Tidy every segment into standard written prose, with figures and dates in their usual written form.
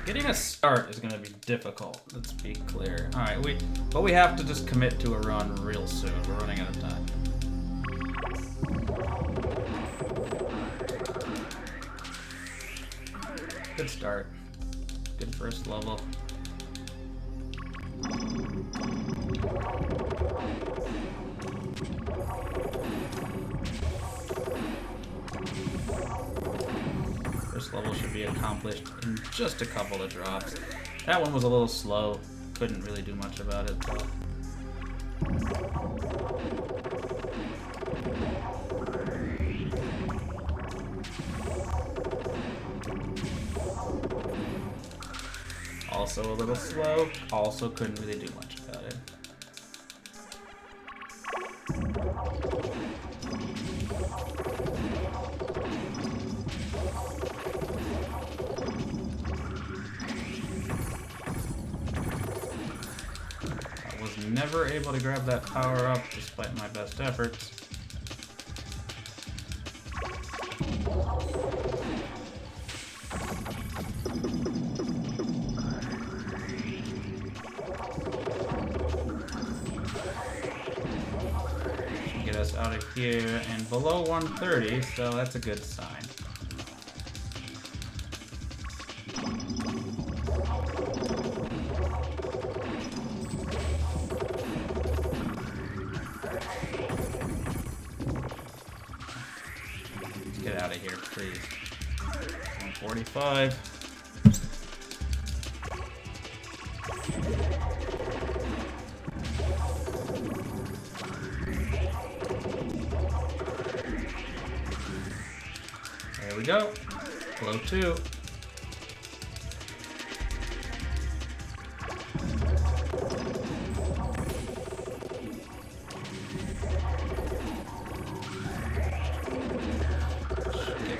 Getting a start is going to be difficult, let's be clear. Alright, but we have to just commit to a run real soon. We're running out of time. Good start. Good first level. First level should be accomplished in just a couple of drops. That one was a little slow. Couldn't really do much about it, though. Also a little slow. Also couldn't really do much about it. Never able to grab that power up despite my best efforts. Get us out of here and below 130, so that's a good sign. Get out of here, please. 145. There we go. Below 2.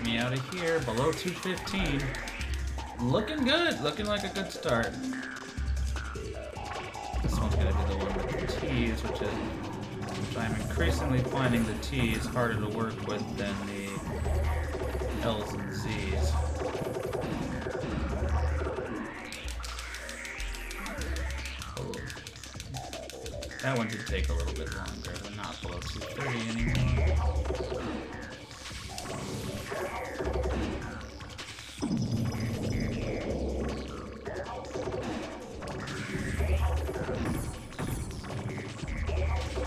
Me out of here, below 215. Looking good, looking like a good start. This one's gonna be the one with the T's, which I'm increasingly finding the T's harder to work with than the L's and Z's. Oh. That one did take a little bit longer, but not below 230 anymore.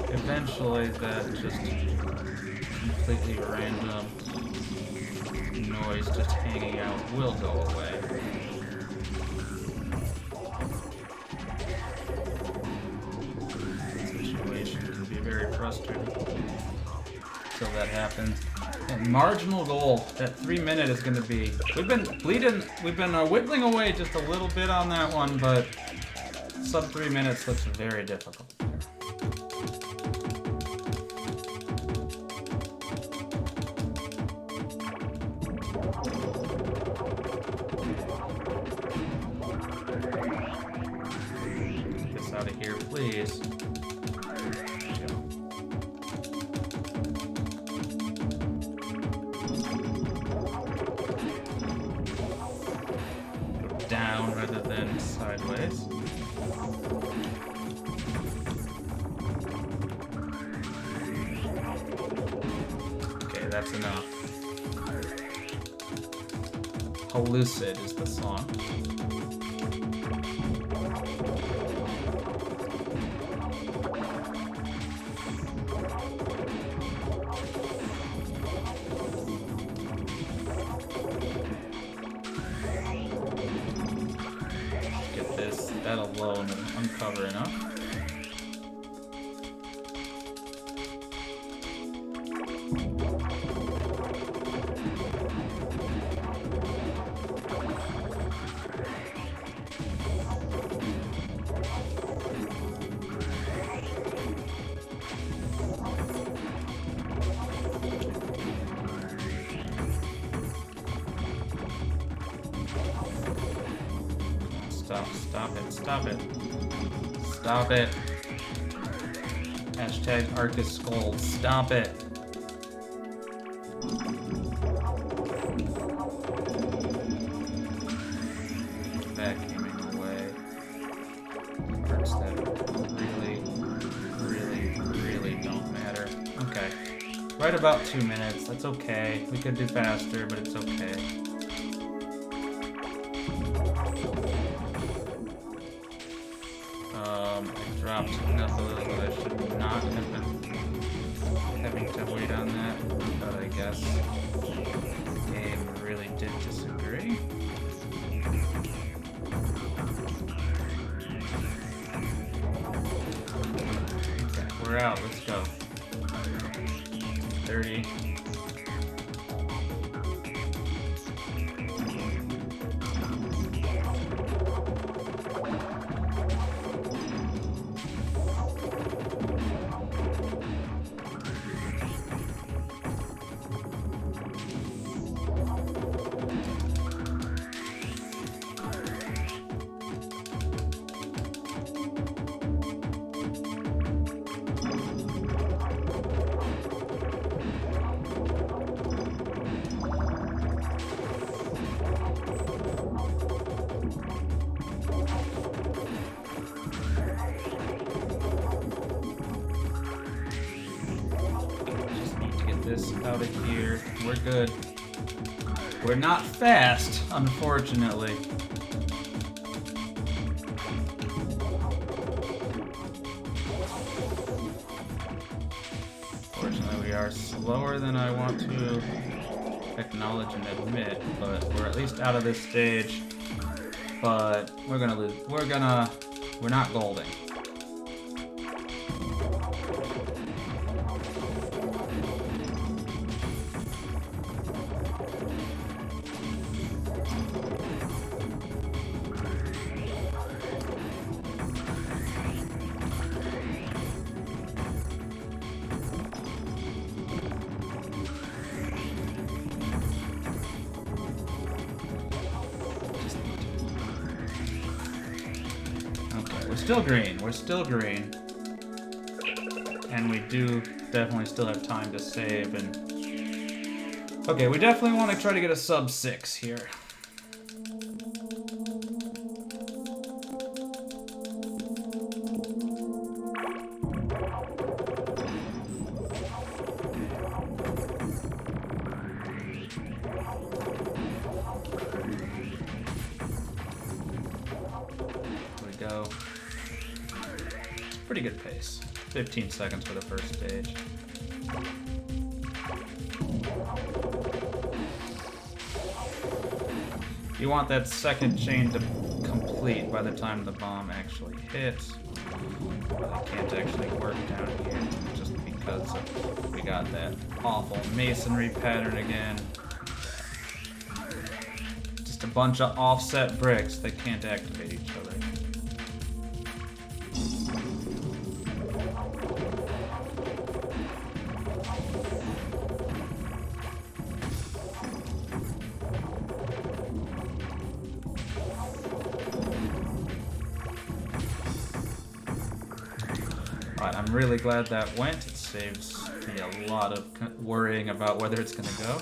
Eventually, that just completely random noise just hanging out will go away. The situation can be very frustrating until that happens. And marginal goal, that 3 minute is going to be. We've been whittling away just a little bit on that one, but sub 3 minutes looks very difficult. Out of here, please. Go down rather than sideways. Okay, that's enough. Hallucid is the song. That alone will uncover enough. Stop it. Stop it. Hashtag Arcus Scold. Stop it. Back Right about 2 minutes. That's okay. We could do faster, but it's okay. I dropped enough a little bit. I should not have been having to wait on that, but I guess the game really did disagree. Okay, we're out. Let's go. 30. This out of here. We're good. We're not fast, unfortunately. Fortunately, we are slower than I want to acknowledge and admit, but we're at least out of this stage. But we're gonna lose. We're not golding. Still green. We're still green. And we do definitely still have time to save. And okay, we definitely want to try to get a sub 6 here. Here we go. Pretty good pace. 15 seconds for the first stage. You want that second chain to complete by the time the bomb actually hits. But I can't actually work down here just because we got that awful masonry pattern again. Just a bunch of offset bricks that can't activate each other. I'm really glad that went. It saves me a lot of worrying about whether it's going to go.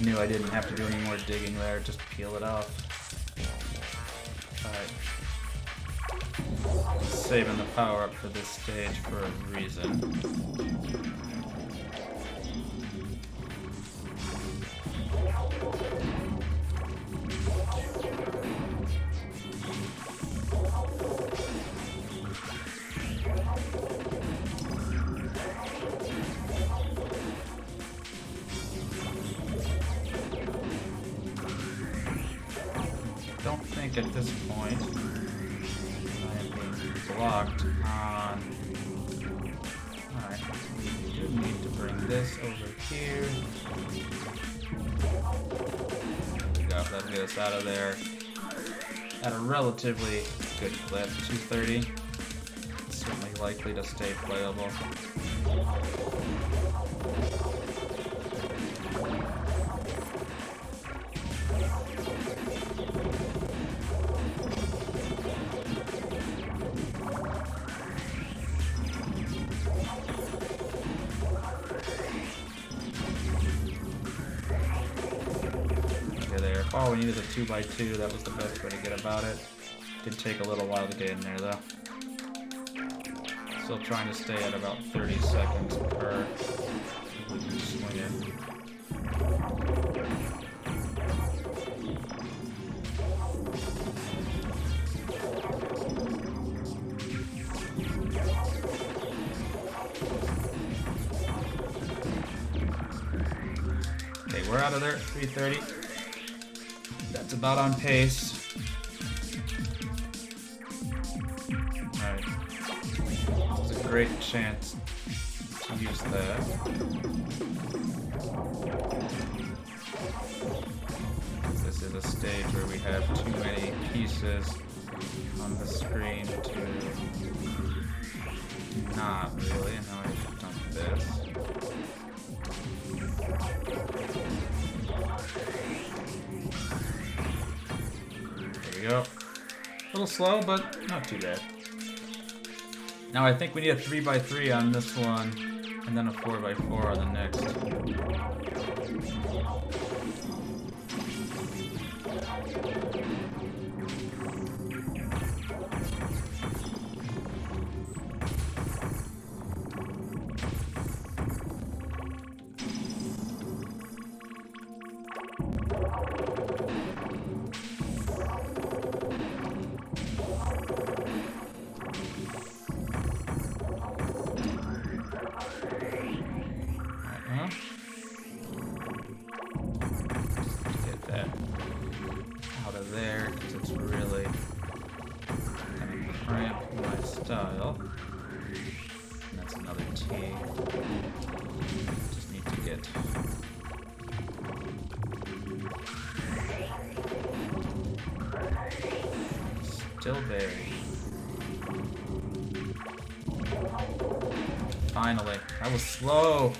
Knew I didn't have to do any more digging there, just peel it off. Alright. Saving the power up for this stage for a reason. At this point, I am being blocked on. Alright, we do need to bring this over here. There we go, that'll get us out of there at a relatively good clip, 230. It's certainly likely to stay playable. all we need is a 2x2. That was the best way to get about it. Did take a little while to get in there though. Still trying to stay at about 30 seconds per swing it. Okay, we're out of there. 3:30. That's about on pace. Great chance to use that. This is a stage where we have too many pieces on the screen to not really. And now I have done this. There we go. A little slow, but not too bad. Now I think we need a 3x3 on this one, and then a 4x4 on the next. Get that out of there because it's really kind of cramp my style. And that's another T. Just need to get still buried. Finally, that was slow.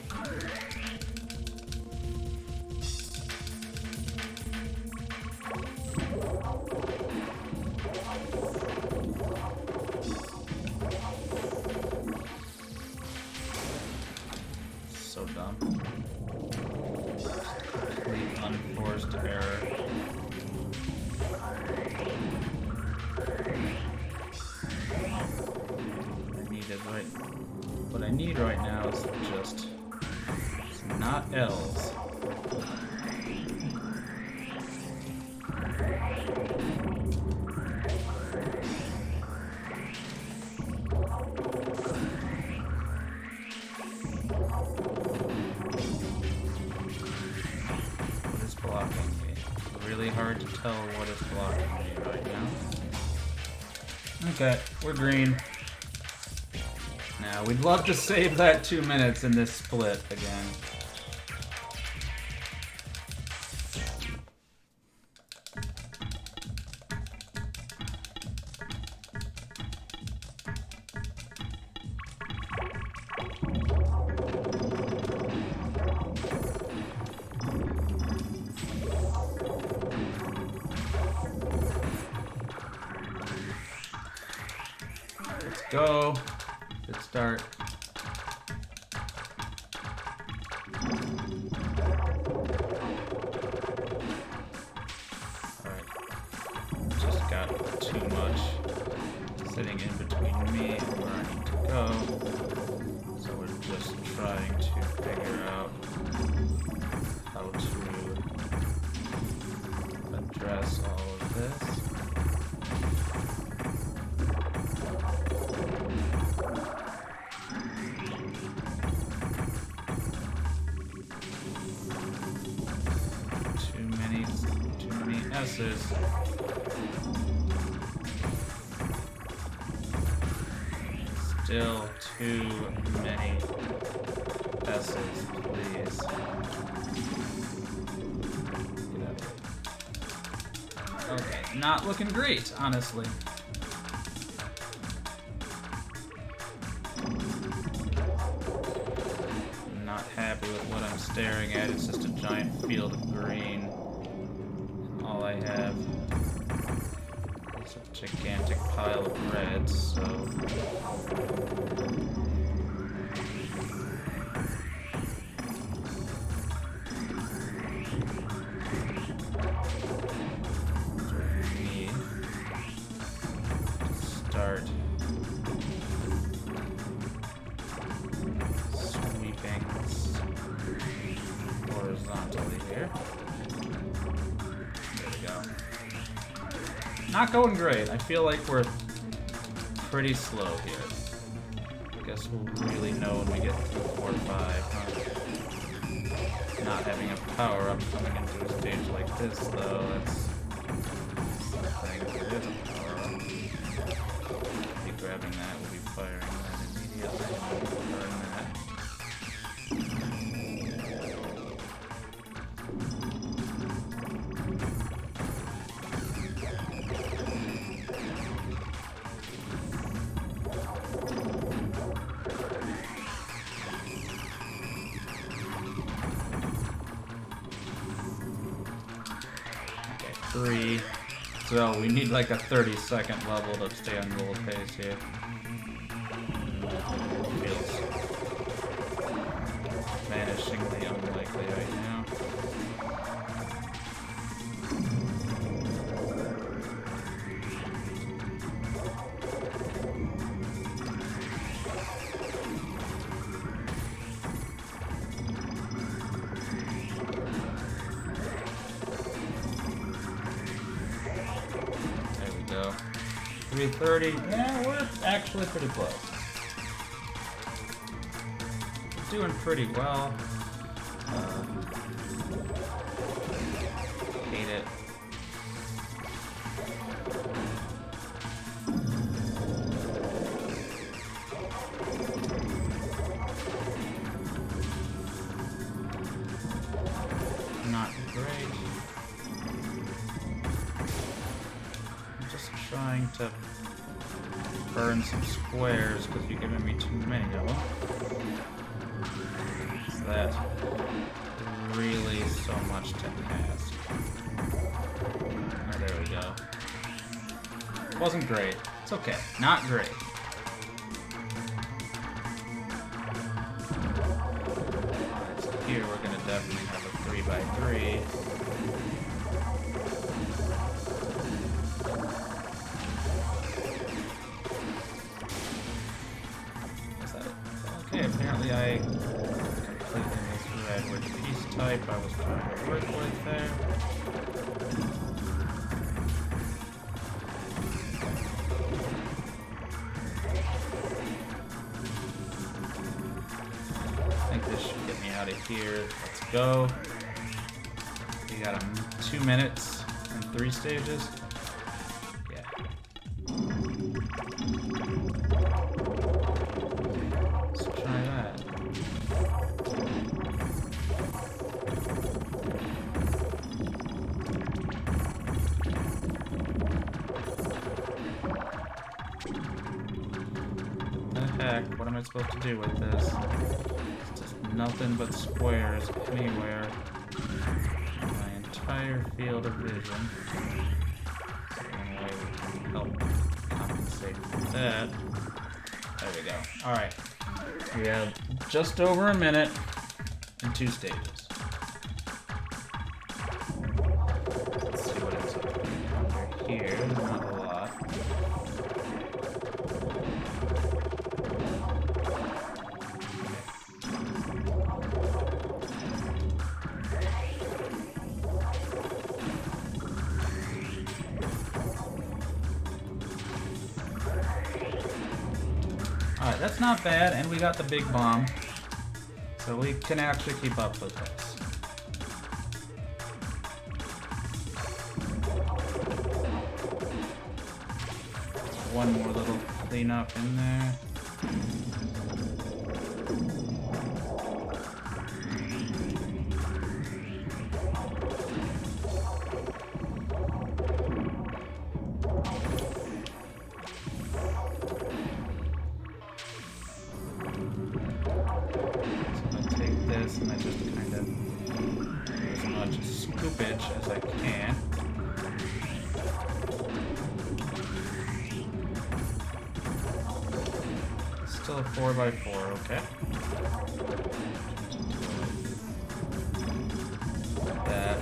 So dumb. Complete unforced error. What I need right now is just not L's. What is blocking me? It's really hard to tell what is blocking me right now. Okay, we're green. Now, we'd love to save that 2 minutes in this split again. Let's go. Good start. Alright. Just got too much sitting in between me and where I need to go. So we're just trying to figure out how to address all of this. Too many S's. Still too many S's, please. Okay, not looking great, honestly. I'm not happy with what I'm staring at. It's just a giant field of green. All I have is a gigantic pile of red, so... not going great. I feel like we're pretty slow here. I guess we'll really know when we get through 4 or 5, huh? Not having a power-up coming into a stage like this, though, that's something. If there is a power-up, be grabbing that, we'll be firing that immediately. Burn that. Okay, 3. So we need like a 30-second level to stay on gold pace here. Feels vanishingly unlikely right now. There we go. 330. Yeah, we're actually pretty close. Doing pretty well. Hate it. Not great. I'm just trying to burn some squares because you're giving me too many of them. That really so much to ask. Oh, there we go. Wasn't great. It's okay. Not great. So here we're gonna definitely have a 3x3. Is that it? Okay, apparently I misread which piece type I was trying to work with there. I think this should get me out of here. Let's go. We got 2 minutes and 3 stages. Yeah. Let's try that. What am I supposed to do with this? It's just nothing but squares anywhere. My entire field of vision. One way we can help compensate for that. There we go. Alright. We have just over a minute and 2 stages. Let's see what ends up under here. Not a lot. Alright, that's not bad, and we got the big bomb. So we can actually keep up with this. One more little cleanup in there. And I just kind of do as much scoopage as I can. Still a 4x4, okay. Like that.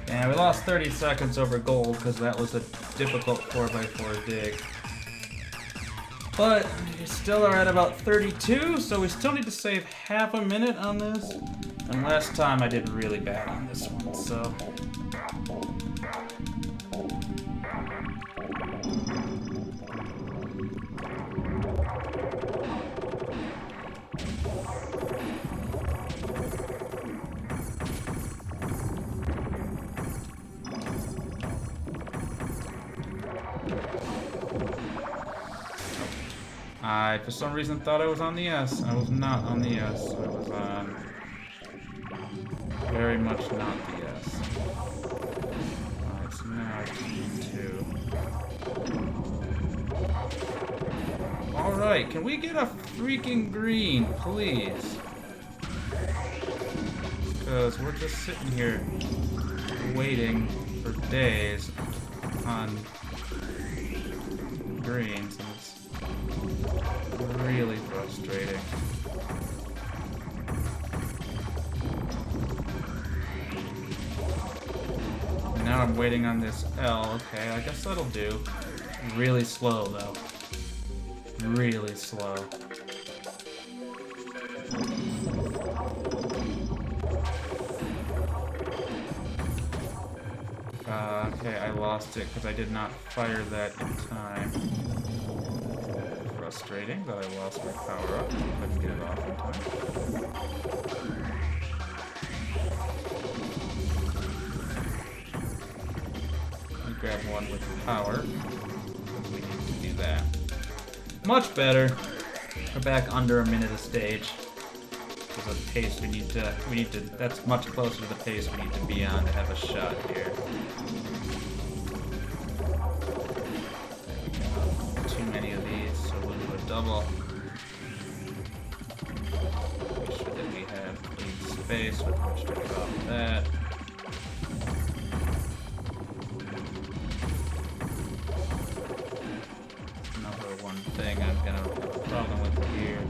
And we lost 30 seconds over gold because that was a difficult 4x4 dig. But we still are at about 32, so we still need to save half a minute on this. And last time I did really bad on this one, so... I, for some reason, thought I was on the S. I was not on the S. I was on... very much not the S. It's now G2. Alright, can we get a freaking green, please? Because we're just sitting here waiting for days on greens, and it's really frustrating. And now I'm waiting on this L. Okay, I guess that'll do. Really slow, though. Really slow. Okay, I lost it because I did not fire that in time. Frustrating that I lost my power up. Couldn't get it off in time. Let me grab one with power. We need to do that. Much better. We're back under a minute a stage. Because of the pace we need to, that's much closer to the pace we need to be on to have a shot here. Too many of these, so we'll do a double. Make sure that we have lead space with which to drop that. Number one thing I'm gonna have a problem with here.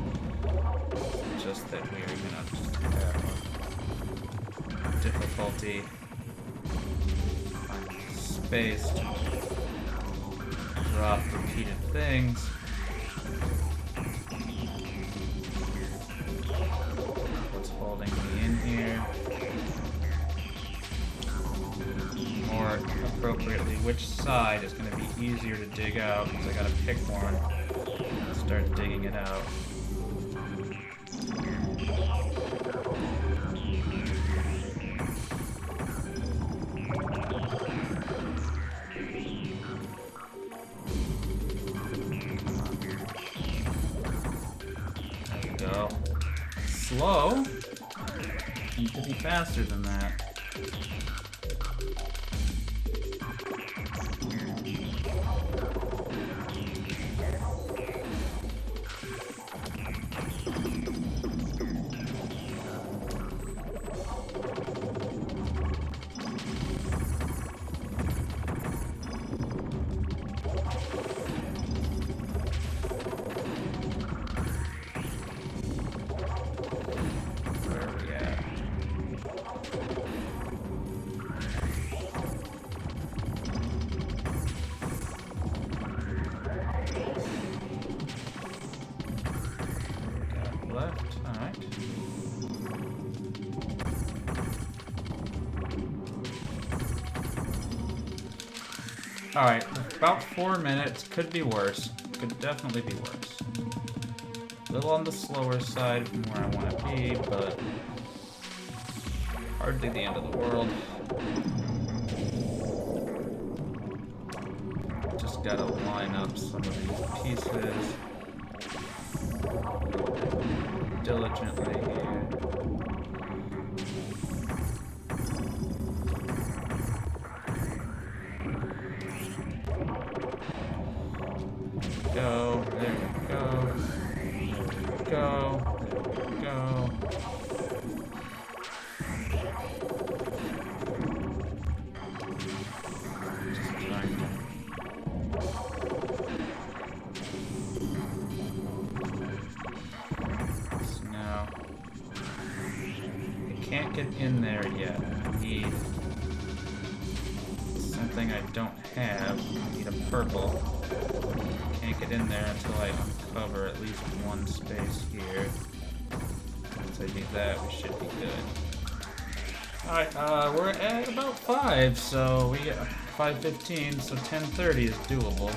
Just that we are gonna just have difficulty finding space to drop repeated things. What's holding me in here? More appropriately, which side is going to be easier to dig out? Because I gotta pick one and start digging it out. Slow. Need to be faster than that. Alright, about 4 minutes. Could be worse. Could definitely be worse. A little on the slower side from where I want to be, but hardly the end of the world. Just gotta line up some of these pieces diligently here. Go, there we go. There we go. There we go. Just trying to. So now I can't get in there yet. I need one thing I don't have. I need a purple. Can't get in there until I uncover at least one space here. Once I do that, we should be good. Alright, we're at about 5, so we get 5:15, so 10:30 is doable.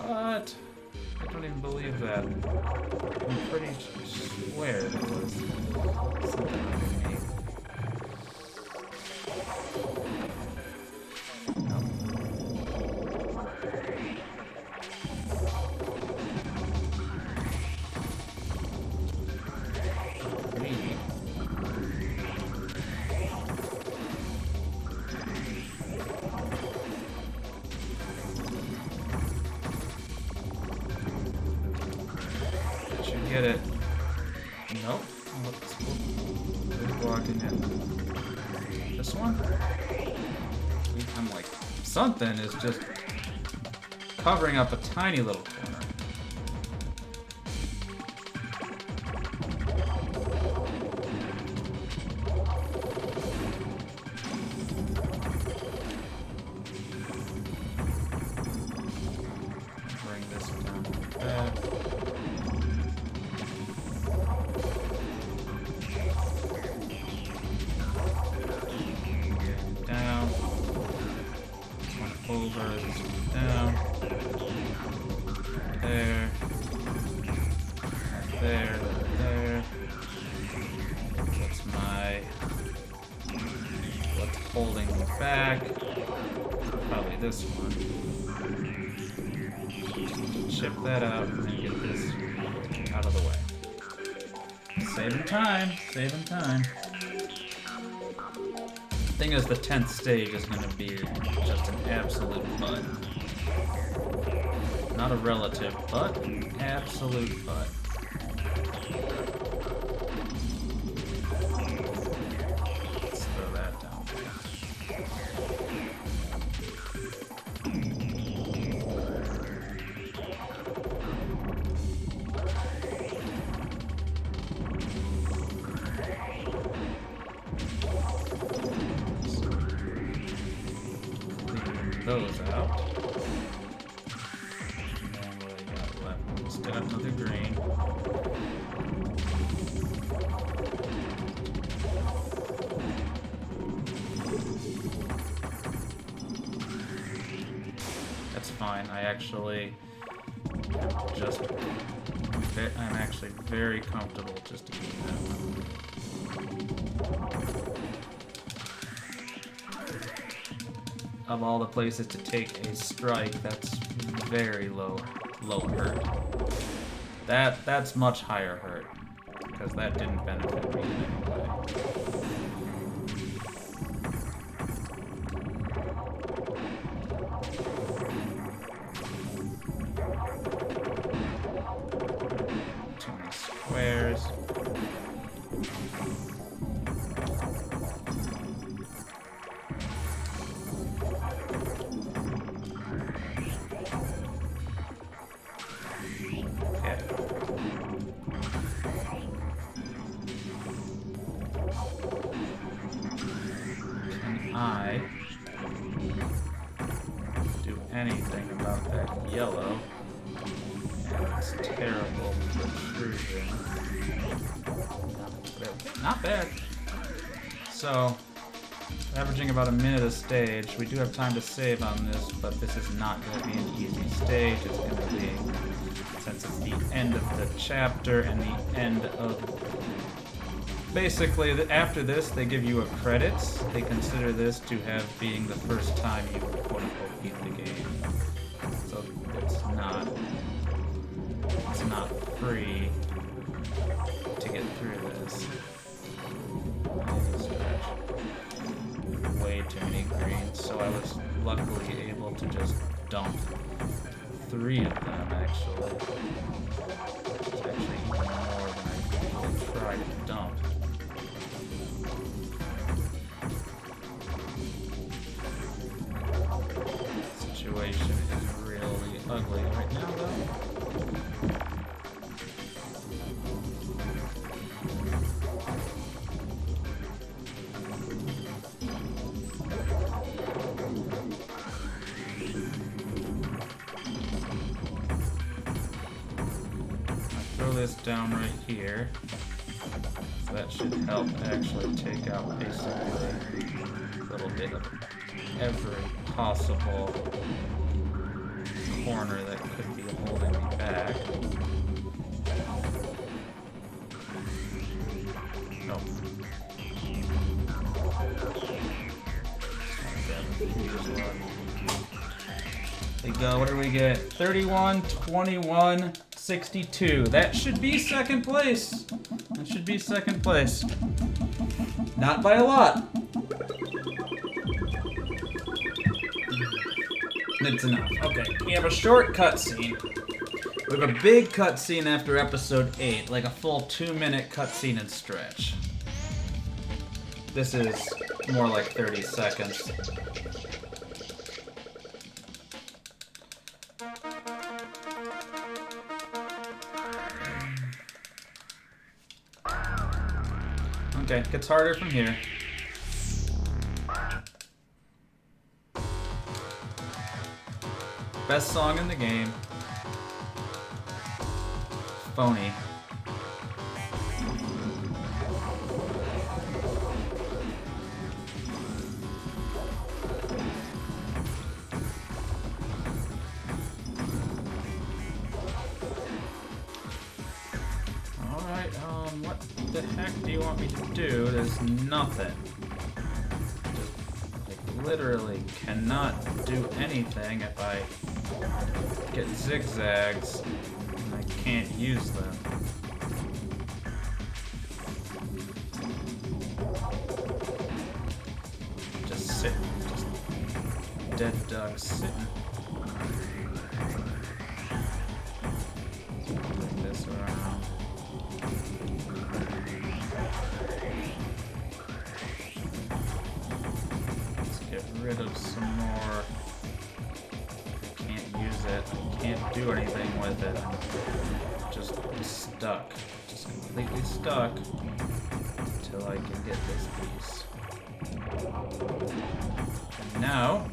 What? I don't even believe that. I'm pretty swear there was something underneath. Get it. Nope. Who's blocking it? This one? I'm like, something is just covering up a tiny little corner. Bring this down like that. Over, down, there, there, there. That's what's holding me back. Probably this one. Chip that out and then get this out of the way. Saving time, saving time. Thing is, the 10th stage is going to be just an absolute butt. Not a relative butt, absolute butt. Let's throw that down there. Those out. And then what I got left? Let's get up to the green. That's fine. I'm actually very comfortable just eating that one. Of all the places to take a strike, that's very low hurt. That's much higher hurt, because that didn't benefit me in any way. Too many squares. I do anything about that yellow, and it's terrible protrusion. Not bad. So, averaging about a minute a stage. We do have time to save on this, but this is not going to be an easy stage. It's going to be, since it's the end of the chapter and the end of... Basically, after this, they give you a credits. They consider this to have being the first time you quote-unquote beat the game. So it's not free to get through this. Way too many greens, so I was luckily able to just dump 3 of them, actually. It's actually even more than I usually try to dump. Situation is really ugly right now, though. this down right here. So that should help actually take out basically a little bit of every possible corner that could be holding me back. Nope. There we go. What do we get? 31, 21, 62. That should be second place. That should be second place. Not by a lot. It's enough. Okay, we have a short cutscene. We have a big cutscene after episode 8, like a full 2-minute cutscene and stretch. This is more like 30 seconds. Okay, it gets harder from here. Best song in the game. Phony. Alright, what the heck do you want me to do? There's nothing. Just, like, literally cannot do anything if I get zigzags and I can't use them. Just sitting, just dead dog sitting. Move this around. Let's get rid of some more. Can't do anything with it. I'm just stuck. Just completely stuck until I can get this piece. And now,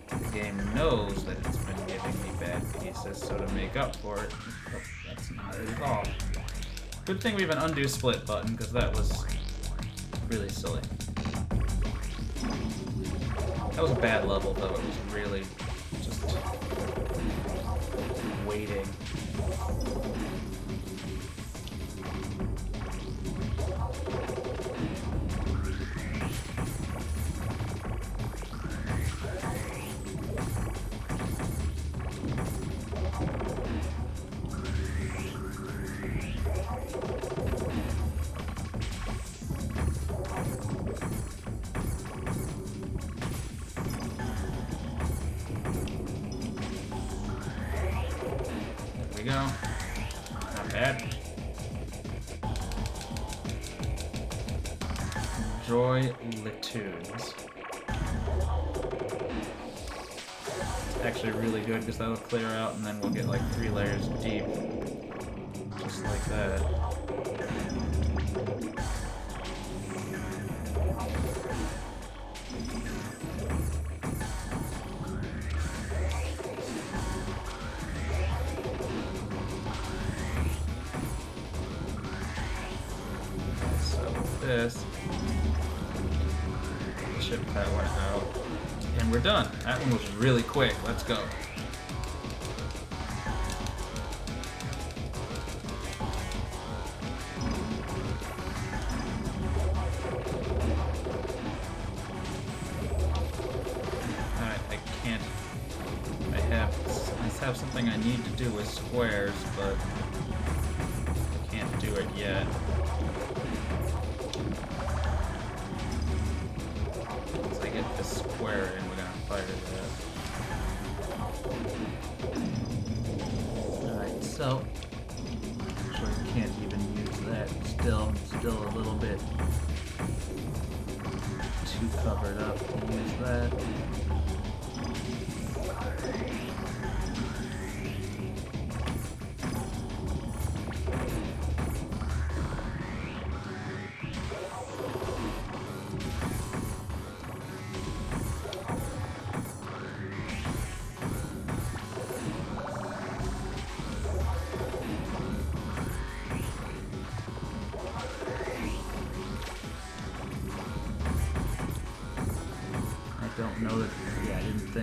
the game knows that it's been giving me bad pieces, so to make up for it, oh, that's not it at all. Good thing we have an undo split button, because that was really silly. That was a bad level, though. It was really just waiting. There we go. Not bad. Enjoy Litunes. It's actually really good because that'll clear out and then we'll get like 3 layers deep. Just like that. This, chip that one out, and we're done. That one was really quick. Let's go. Alright, I can't. I have something I need to do with squares, but I can't do it yet. The square and we're gonna fire that. Alright, so actually can't even use that. Still a little bit too covered up to use that.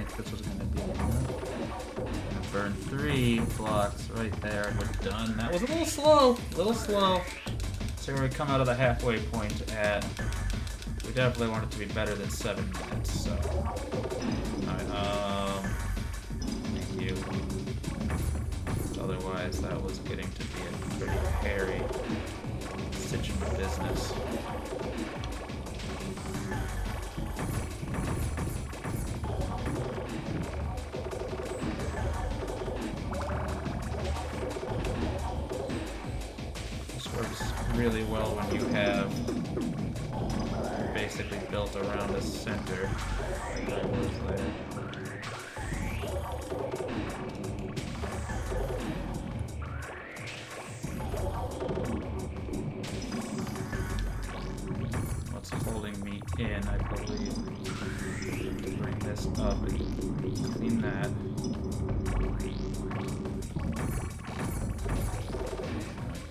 think this was gonna be enough. Gonna burn 3 blocks right there, and we're done. That was a little slow, So where we come out of the halfway point at. We definitely want it to be better than 7 minutes, so. Alright, thank you. Otherwise, that was getting to be a pretty hairy stitch of business. This works really well when you have basically built around the center. Like I was there. What's holding me in, I believe, to bring this up and clean that.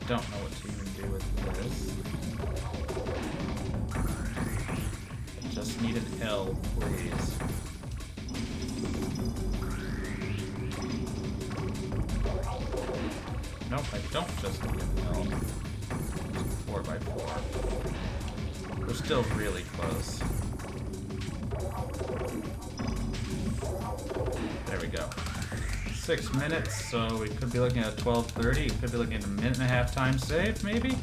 I don't know what to even do with this. Just need an L, please. Nope, I don't just need an L. 4x4. We're still really close. There we go. 6 minutes, so we could be looking at 12:30. We could be looking at a 1.5-minute time save, maybe?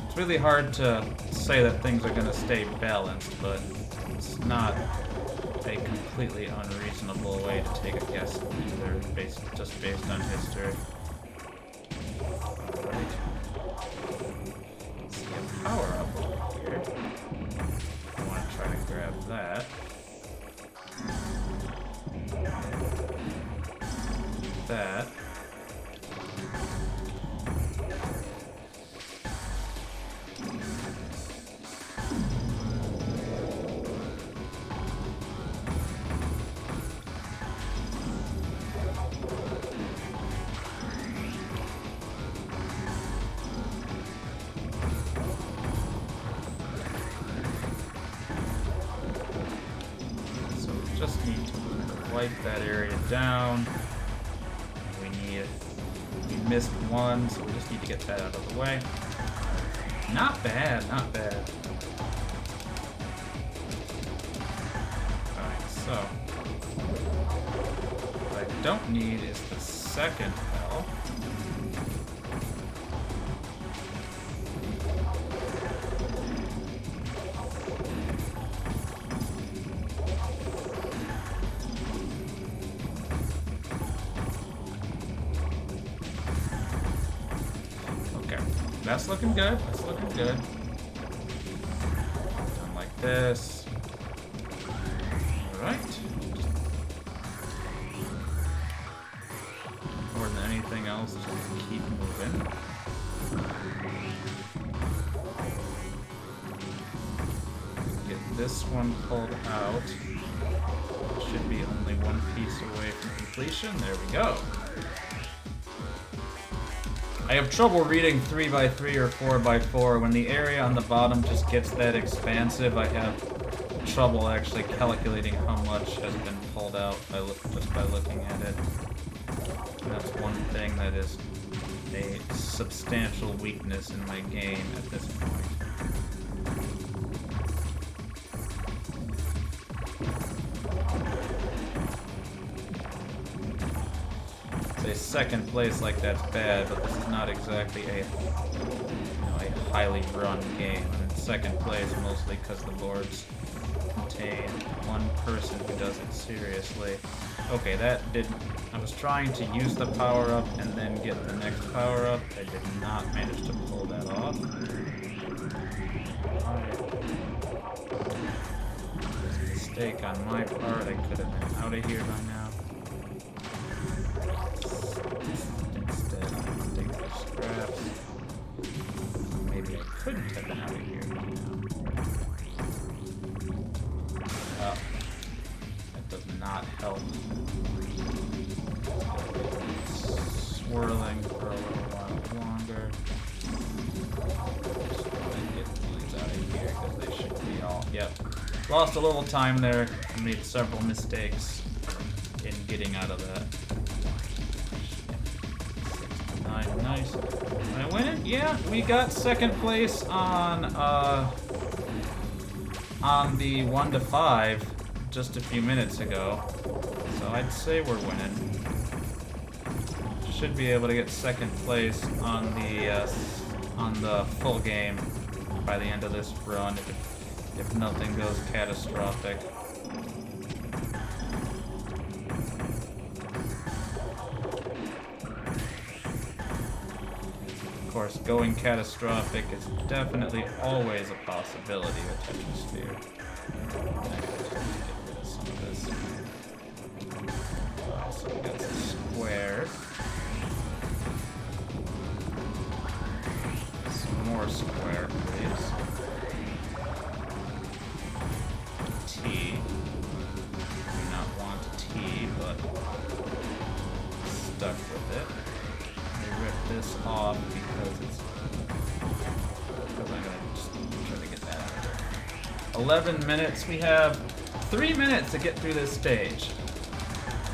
It's really hard to say that things are going to stay balanced, but it's not a completely unreasonable way to take a guess either, just based on history. Alright. Let's see a power up over here. I want to try to grab that. That. Just need to wipe that area down. We missed one, so we just need to get that out of the way. Not bad, not bad. Alright, so what I don't need is the second L. That's looking good. That's looking good. Done like this. Alright. More than anything else, just keep moving. Get this one pulled out. Should be only one piece away from completion. There we go. I have trouble reading 3x3 or 4x4. When the area on the bottom just gets that expansive, I have trouble actually calculating how much has been pulled out just by looking at it. And that's one thing that is a substantial weakness in my game at this point. A second place like that's bad, but this is not exactly a highly run game. I'm in second place mostly because the boards contain one person who does it seriously. Okay, that didn't. I was trying to use the power up and then get the next power up. I did not manage to pull that off. Mistake on my part. I could have been out of here by now. Instead, I'm gonna take the scraps. Maybe I couldn't have been out of here by now. Well, that does not help. Swirling for a little while longer. Just gonna get these out of here because they should be all. Yep. Lost a little time there. I made several mistakes. in getting out of that. 69, nice. Did I win it? Yeah, we got second place on the 1 to 5 just a few minutes ago. So I'd say we're winning. Should be able to get second place on the full game by the end of this run if nothing goes catastrophic. Of course, going catastrophic is definitely always a possibility with Tetrisphere. Some of this. So we got some squares. Some more square, please. T. Do not want T, but stuck with it. Rip this off because I'm gonna just try to get that out of there. 11 minutes. We have 3 minutes to get through this stage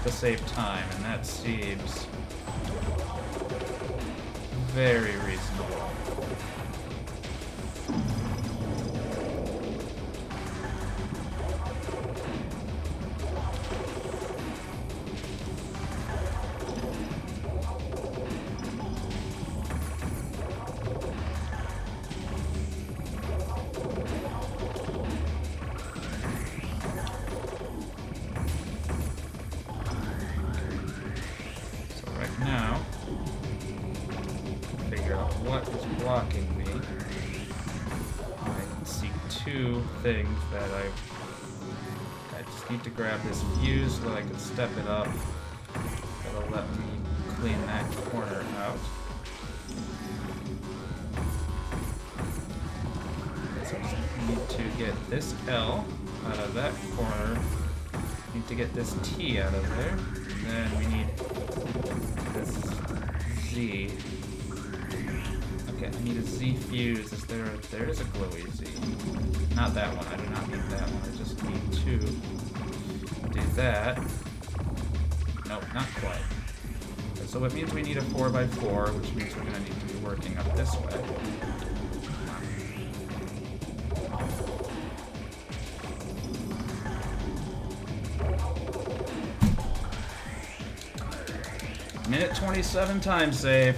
to save time, and that seems very reasonable. Now, figure out what is blocking me. I can see two things that I just need to grab this fuse so that I can step it up. That'll let me clean that corner out. So I just need to get this L out of that corner. Need to get this T out of there. Then we need this Z. Okay, I need a Z fuse. There is a glowy Z. Not that one. I do not need that one. I just need to do that. Nope, not quite. So it means we need a 4x4, which means we're going to need to be working up this way. Minute 27 time save.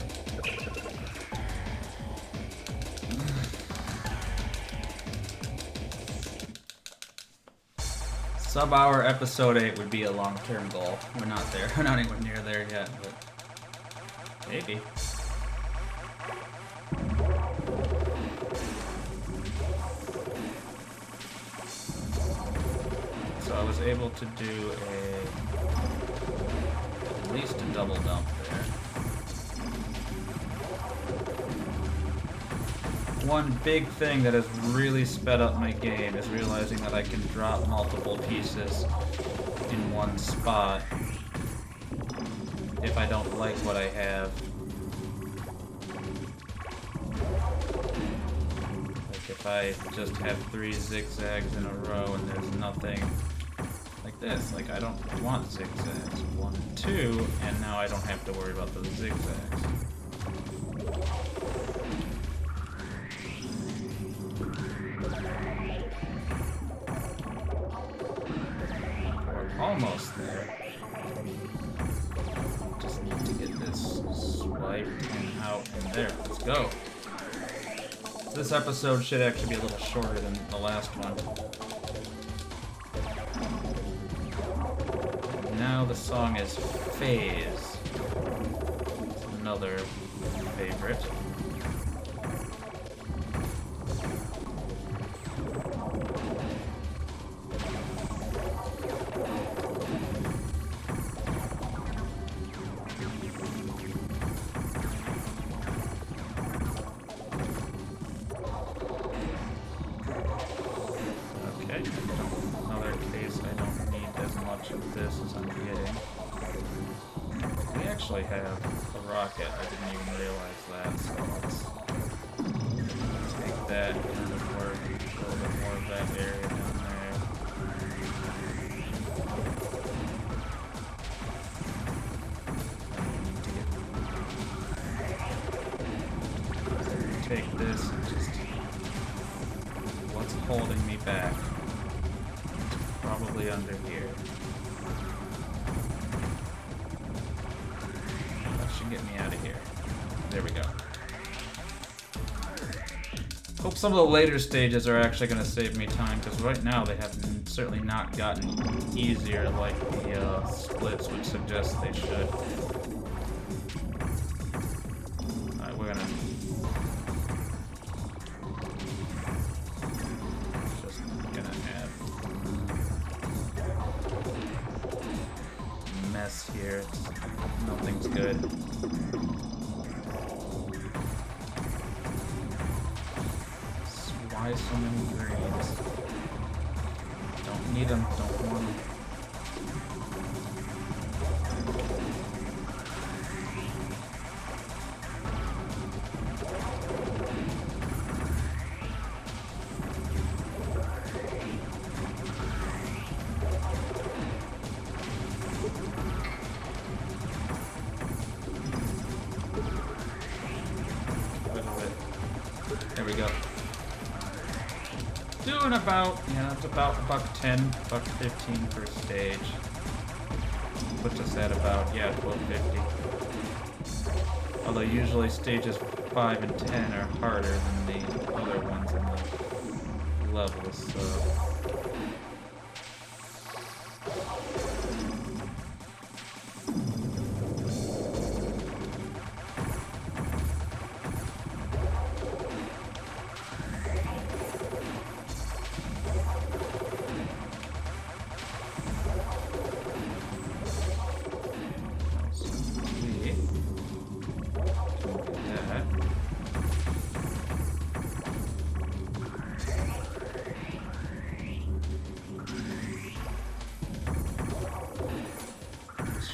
Sub-hour episode 8 would be a long-term goal. We're not there. We're not anywhere near there yet, but maybe. So I was able to do at least a double dump there. One big thing that has really sped up my game is realizing that I can drop multiple pieces in one spot if I don't like what I have. Like if I just have 3 zigzags in a row and there's nothing like this, like I don't want zigzags. 1, 2, and now I don't have to worry about those zigzags. Almost there. Just need to get this swiped and out and there. Let's go. This episode should actually be a little shorter than the last one. Now the song is Phase. Another favorite. Another case I don't need as much of this as I'm getting. We actually have a rocket, I didn't even realize that, so let's take that and kind of work a little bit more of that area down there. take this and just... What's holding me back? Probably under here. That should get me out of here. There we go. Hope some of the later stages are actually going to save me time, because right now they have certainly not gotten easier like the splits would suggest they should. Alright, we're gonna... Just gonna have... mess here. Nothing's good. Why so many greens? Don't need them, don't want them. There we go. Doing about, yeah, it's about $1.10, $1.15 per stage. Puts us at about, yeah, $12.50. Although usually stages 5 and 10 are harder than the other ones in the levels, so...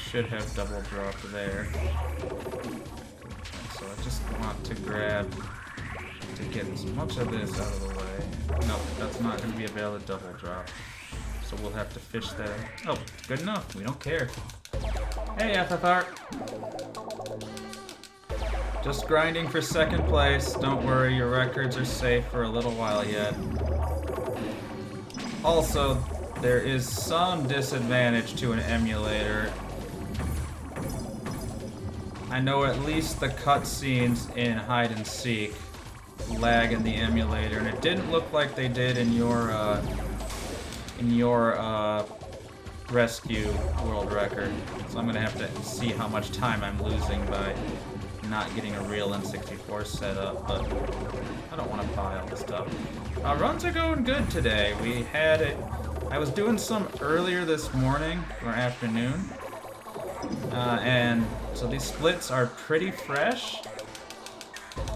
Should have double drop there. So I just want to grab to get as much of this out of the way. Nope, that's not going to be a valid double drop. So we'll have to fish that. Oh, good enough. We don't care. Hey, FFR. Just grinding for second place. Don't worry, your records are safe for a little while yet. Also, there is some disadvantage to an emulator. I know at least the cutscenes in hide and seek lag in the emulator, and it didn't look like they did in your rescue world record. So I'm gonna have to see how much time I'm losing by not getting a real N64 set up, but I don't want to buy all the stuff. Runs are going good today. We had it. I was doing some earlier this morning or afternoon. And so these splits are pretty fresh,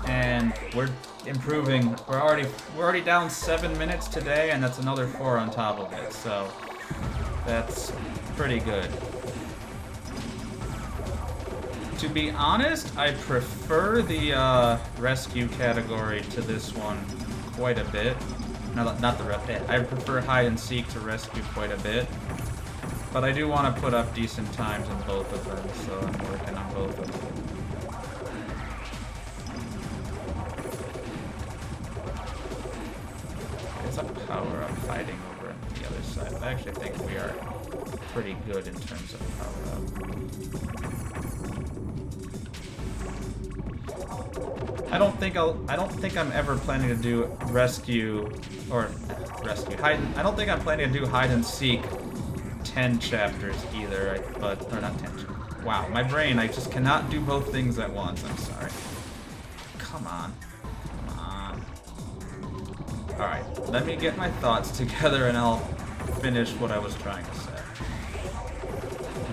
and we're improving. We're already down 7 minutes today, and that's another 4 on top of it. So that's pretty good. To be honest, I prefer the rescue category to this one quite a bit. No, not the rescue. I prefer hide and seek to rescue quite a bit. But I do want to put up decent times in both of them, so I'm working on both of them. There's a power-up hiding over on the other side. I actually think we are pretty good in terms of power-up. I don't think I'm ever planning to do rescue hide. I don't think I'm planning to do hide and seek 10 chapters either, or not 10. Wow, my brain, I just cannot do both things at once. I'm sorry. Come on. Come on. Alright, let me get my thoughts together and I'll finish what I was trying to say.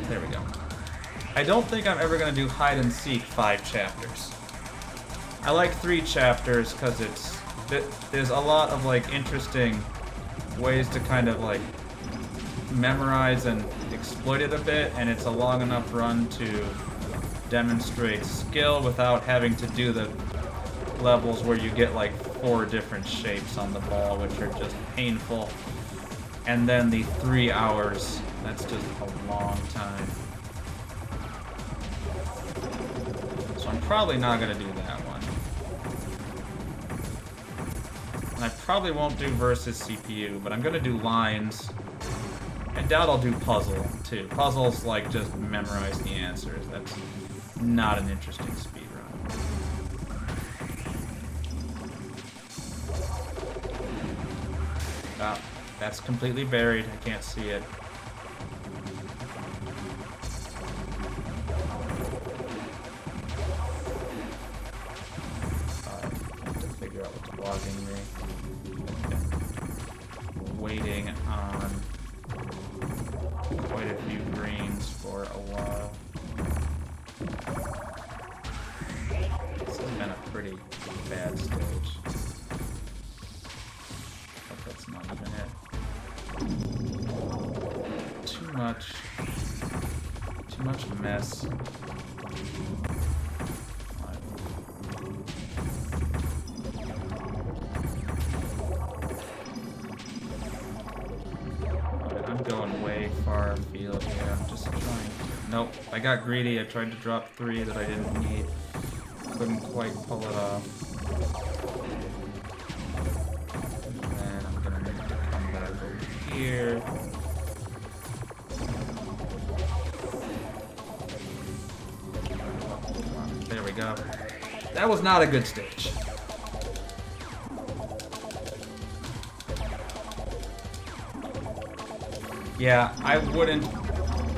There we go. I don't think I'm ever going to do hide and seek 5 chapters. I like 3 chapters because there's a lot of like interesting ways to kind of like memorize and exploit it a bit, and it's a long enough run to demonstrate skill without having to do the levels where you get like 4 different shapes on the ball, which are just painful. And then the 3 hours, that's just a long time. So I'm probably not going to do that one. And I probably won't do versus CPU, but I'm gonna do lines. I doubt I'll do puzzle, too. Puzzle's like just memorize the answers. That's not an interesting speedrun. Ah, that's completely buried. I can't see it. Figure out what's blocking me. Waiting on quite a few greens for a while. This has been a pretty bad stage. Hope that's not even it. Too much mess. Going way far afield here. I'm just trying to... Nope, I got greedy. I tried to drop 3 that I didn't need. Couldn't quite pull it off. And then I'm gonna need to come back over here. There we go. That was not a good stage. Yeah, I wouldn't,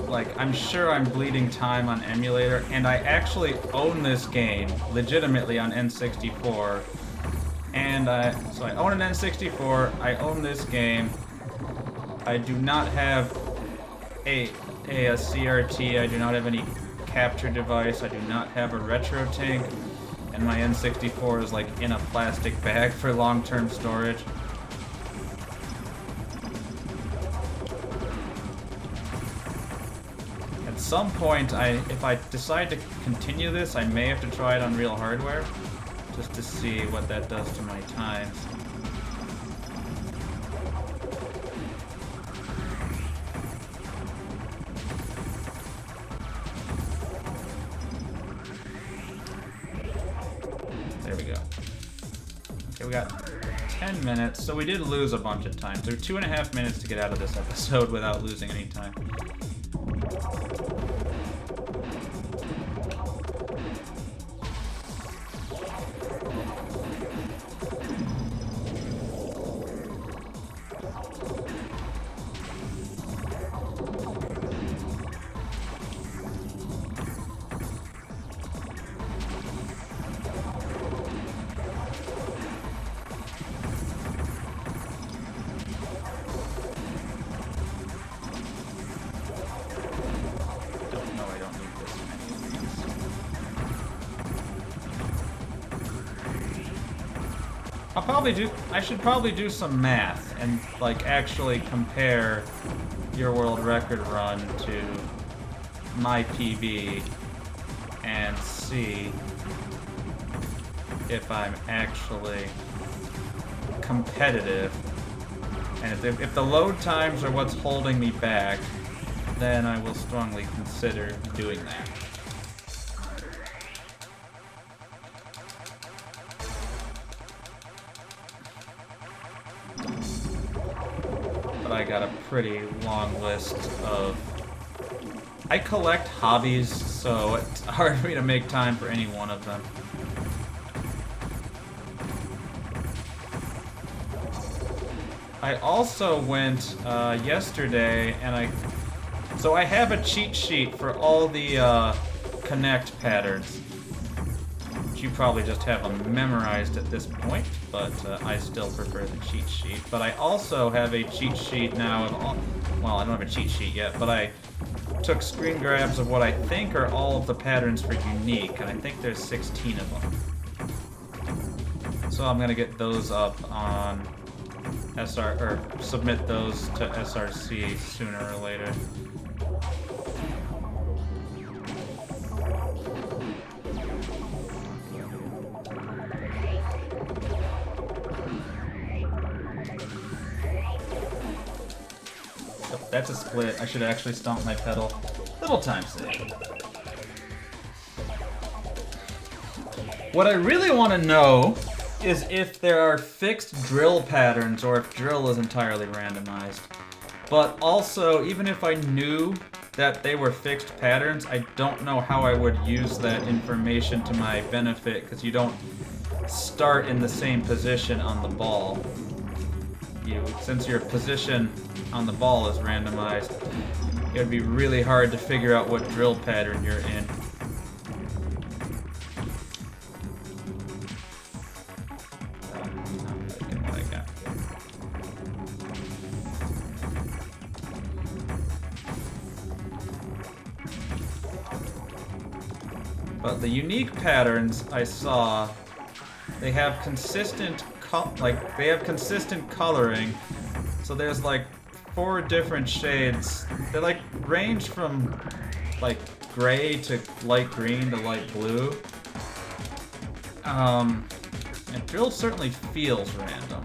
like, I'm sure I'm bleeding time on emulator, and I actually own this game legitimately on N64, and so I own an N64, I own this game, I do not have a CRT, I do not have any capture device, I do not have a retro tank, and my N64 is like in a plastic bag for long-term storage. At some point, if I decide to continue this, I may have to try it on real hardware, just to see what that does to my times. There we go. Okay, we got 10 minutes, so we did lose a bunch of time. So 2.5 minutes to get out of this episode without losing any time. I should probably do some math and like actually compare your world record run to my PB and see if I'm actually competitive. And if the load times are what's holding me back, then I will strongly consider doing that. I got a pretty long list of... I collect hobbies, so it's hard for me to make time for any one of them. I also went yesterday and so I have a cheat sheet for all the connect patterns. You probably just have them memorized at this point, but I still prefer the cheat sheet. But I also have a cheat sheet now of all... Well, I don't have a cheat sheet yet, but I took screen grabs of what I think are all of the patterns for unique, and I think there's 16 of them. So I'm gonna get those up on or submit those to SRC sooner or later. That's a split. I should actually stomp my pedal. Little time save. What I really want to know is if there are fixed drill patterns or if drill is entirely randomized. But also, even if I knew that they were fixed patterns, I don't know how I would use that information to my benefit, because you don't start in the same position on the ball. Since your position on the ball is randomized, it would be really hard to figure out what drill pattern you're in. But the unique patterns I saw, they have consistent coloring. So there's like 4 different shades. They like range from like gray to light green to light blue. And drill certainly feels random.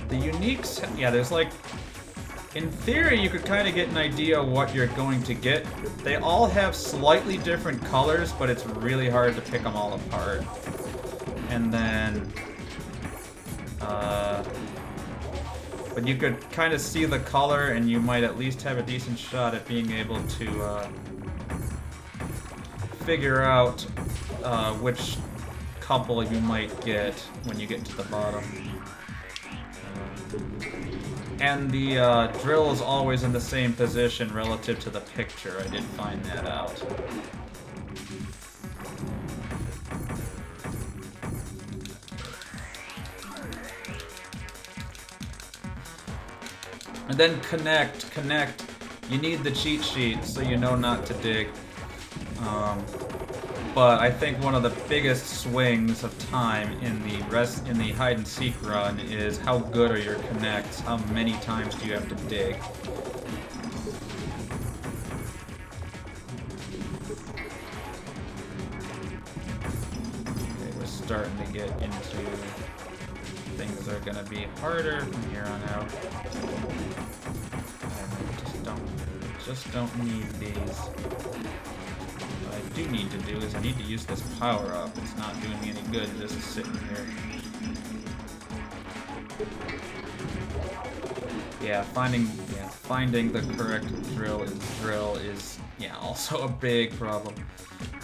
The uniques, yeah, there's like, in theory, you could kind of get an idea what you're going to get. They all have slightly different colors, but it's really hard to pick them all apart. And then, but you could kind of see the color, and you might at least have a decent shot at being able to figure out which couple you might get when you get to the bottom. And the drill is always in the same position relative to the picture. I did find that out. And then connect. You need the cheat sheet so you know not to dig. But I think one of the biggest swings of time in the hide and seek run is how good are your connects? How many times do you have to dig? Okay, we're starting to get into things that are going to be harder from here on out. I just don't need these. What I do need to do is I need to use this power up. It's not doing me any good just sitting here. Yeah, finding the correct drill is also a big problem.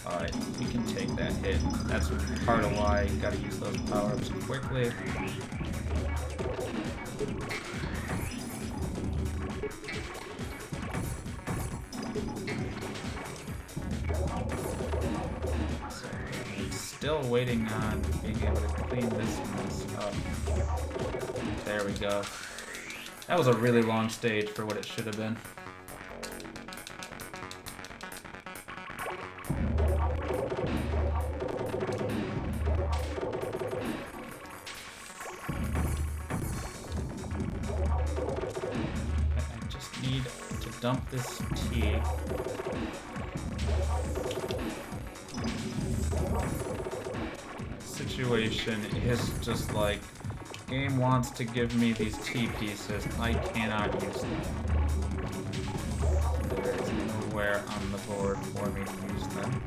Alright, we can take that hit. That's part of why you gotta use those power-ups quickly. Still waiting on being able to clean this mess up. There we go. That was a really long stage for what it should have been. I just need to dump this tea. Situation is just like, game wants to give me these T pieces, I cannot use them. There is nowhere on the board for me to use them.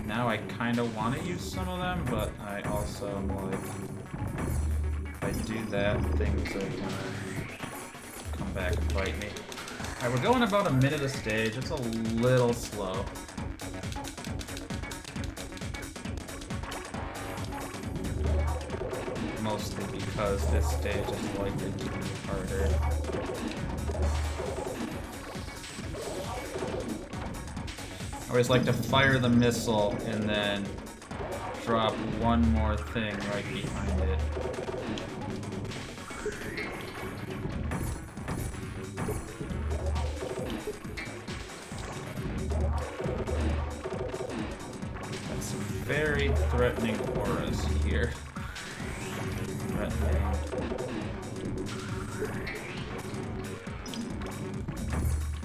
Now I kind of want to use some of them, but I also am like, if I do that, things are gonna come back and bite me. Alright, we're going about a minute a stage. It's a little slow. Mostly because this stage is likely to be harder. I always like to fire the missile and then drop one more thing right behind it. Very threatening auras here. Threatening.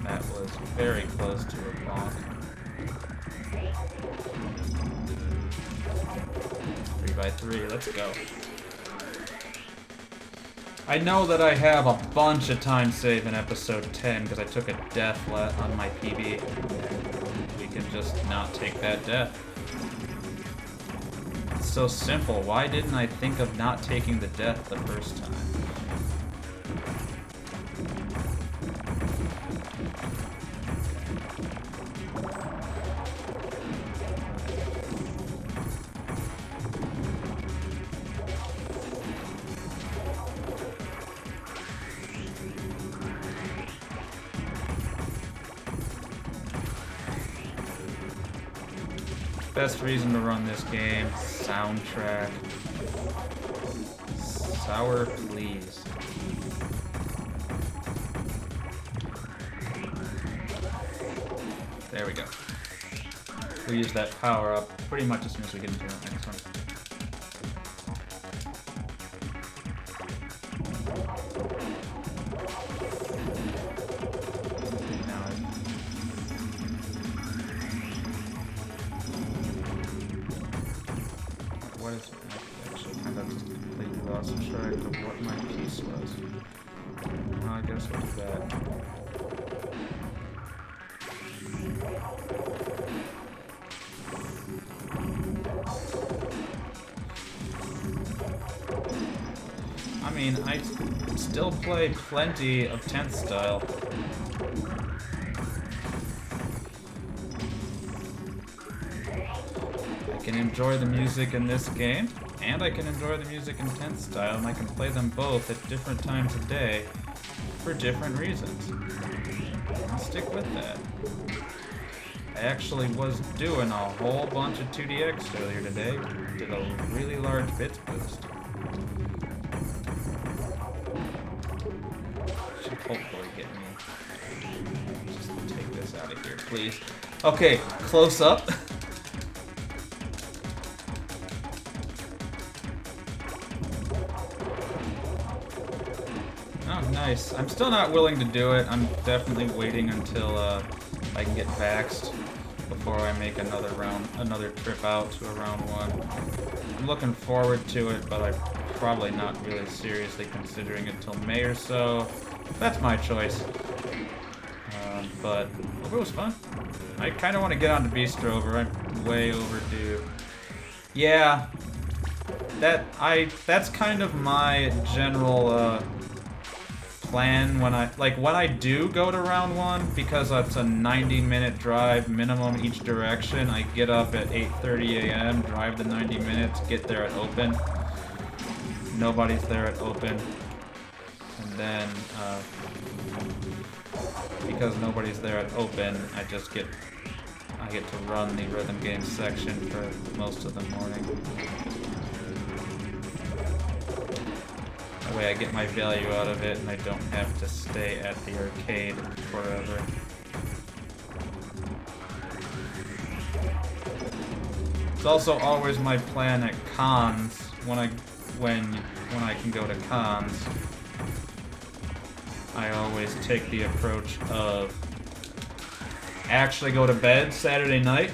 That was very close to a bonk. 3x3, let's go. I know that I have a bunch of time save in episode 10 because I took a death on my PB. We can just not take that death. It's so simple. Why didn't I think of not taking the death the first time? Best reason to run this game, soundtrack. Sour please. There we go. We use that power up pretty much as soon as we get into the next one. What is it? I actually kind of just completely lost track of what my piece was. Well, I guess we'll do that. I mean, I still play plenty of 10th style. I can enjoy the music in this game, and I can enjoy the music in 10th style, and I can play them both at different times of day for different reasons. I'll stick with that. I actually was doing a whole bunch of 2DX earlier today. Did a really large bits boost. Should hopefully get me. Just take this out of here, please. Okay, close up. Oh, nice. I'm still not willing to do it. I'm definitely waiting until I can get vaxxed before I make another trip out to a round 1. I'm looking forward to it, but I'm probably not really seriously considering it till May or so. That's my choice. But hope it was fun. I kind of want to get on to Beast Rover. I'm way overdue. Yeah, that's kind of my general plan when I do go to round 1, because it's a 90-minute drive minimum each direction. I get up at 8:30 a.m., drive the 90 minutes, get there at open. Nobody's there at open, and then because nobody's there at open, I get to run the rhythm game section for most of the morning. That way I get my value out of it and I don't have to stay at the arcade forever. It's also always my plan at cons, when I can go to cons, I always take the approach of actually go to bed Saturday night,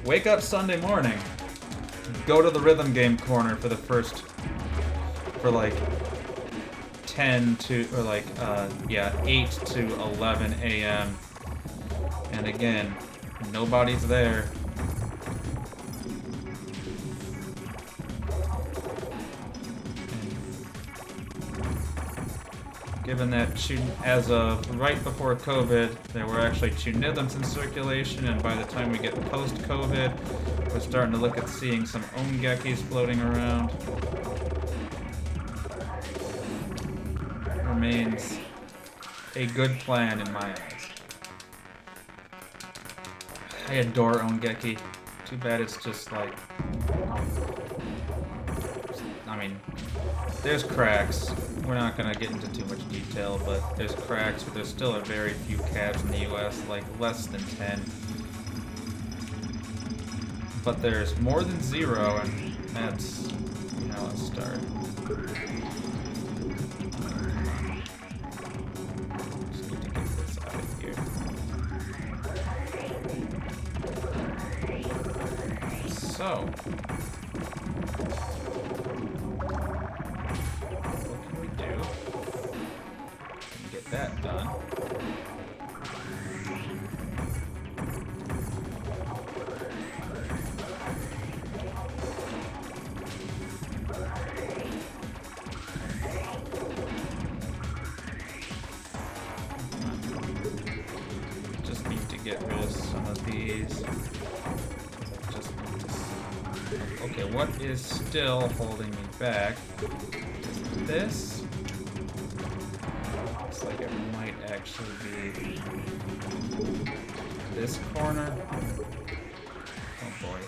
wake up Sunday morning, go to the rhythm game corner for like 8 to 11 a.m. And again, nobody's there. Given that as of right before COVID, there were actually Tunithms in circulation, and by the time we get post-COVID, we're starting to look at seeing some Ongekis floating around. Remains a good plan in my eyes. I adore Ongeki. Too bad it's just like... I mean, there's cracks. We're not going to get into too much detail, but there's cracks, but there's still a very few cabs in the US, like less than 10. But there's more than 0, and that's, a start. Just need to get this out of here. So... what can we do? that done. Just need to get rid of some of these. Just need to... Okay, what is still holding me back? Is this? Looks like it might actually be this corner. Oh boy,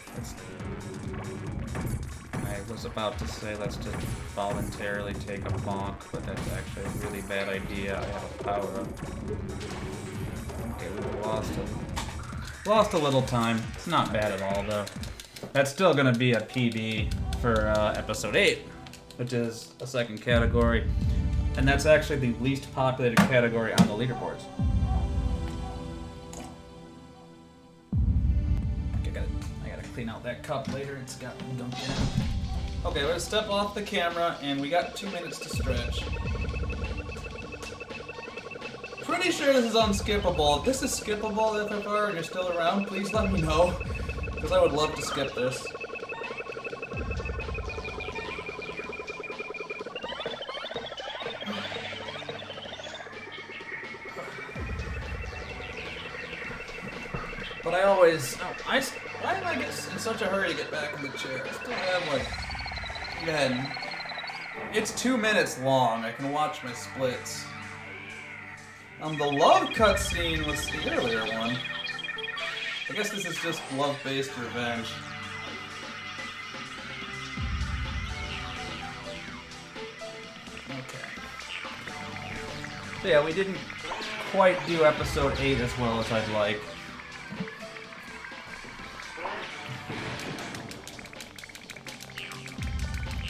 I was about to say let's just voluntarily take a bonk, but that's actually a really bad idea. I have a power up. Okay, we lost a little time. It's not bad at all though. That's still gonna be a PB for episode 8, which is a second category. And that's actually the least populated category on the leaderboards. I gotta clean out that cup later. It's got gunk in it. Okay, we're gonna step off the camera, and we got 2 minutes to stretch. Pretty sure this is unskippable. If this is skippable, FFR, and you're still around, please let me know, because I would love to skip this. But I always... why did I get in such a hurry to get back in the chair? I still have, like... Go ahead. It's 2 minutes long. I can watch my splits. The love cutscene was the earlier one. I guess this is just love-based revenge. Okay. So yeah, we didn't quite do episode 8 as well as I'd like.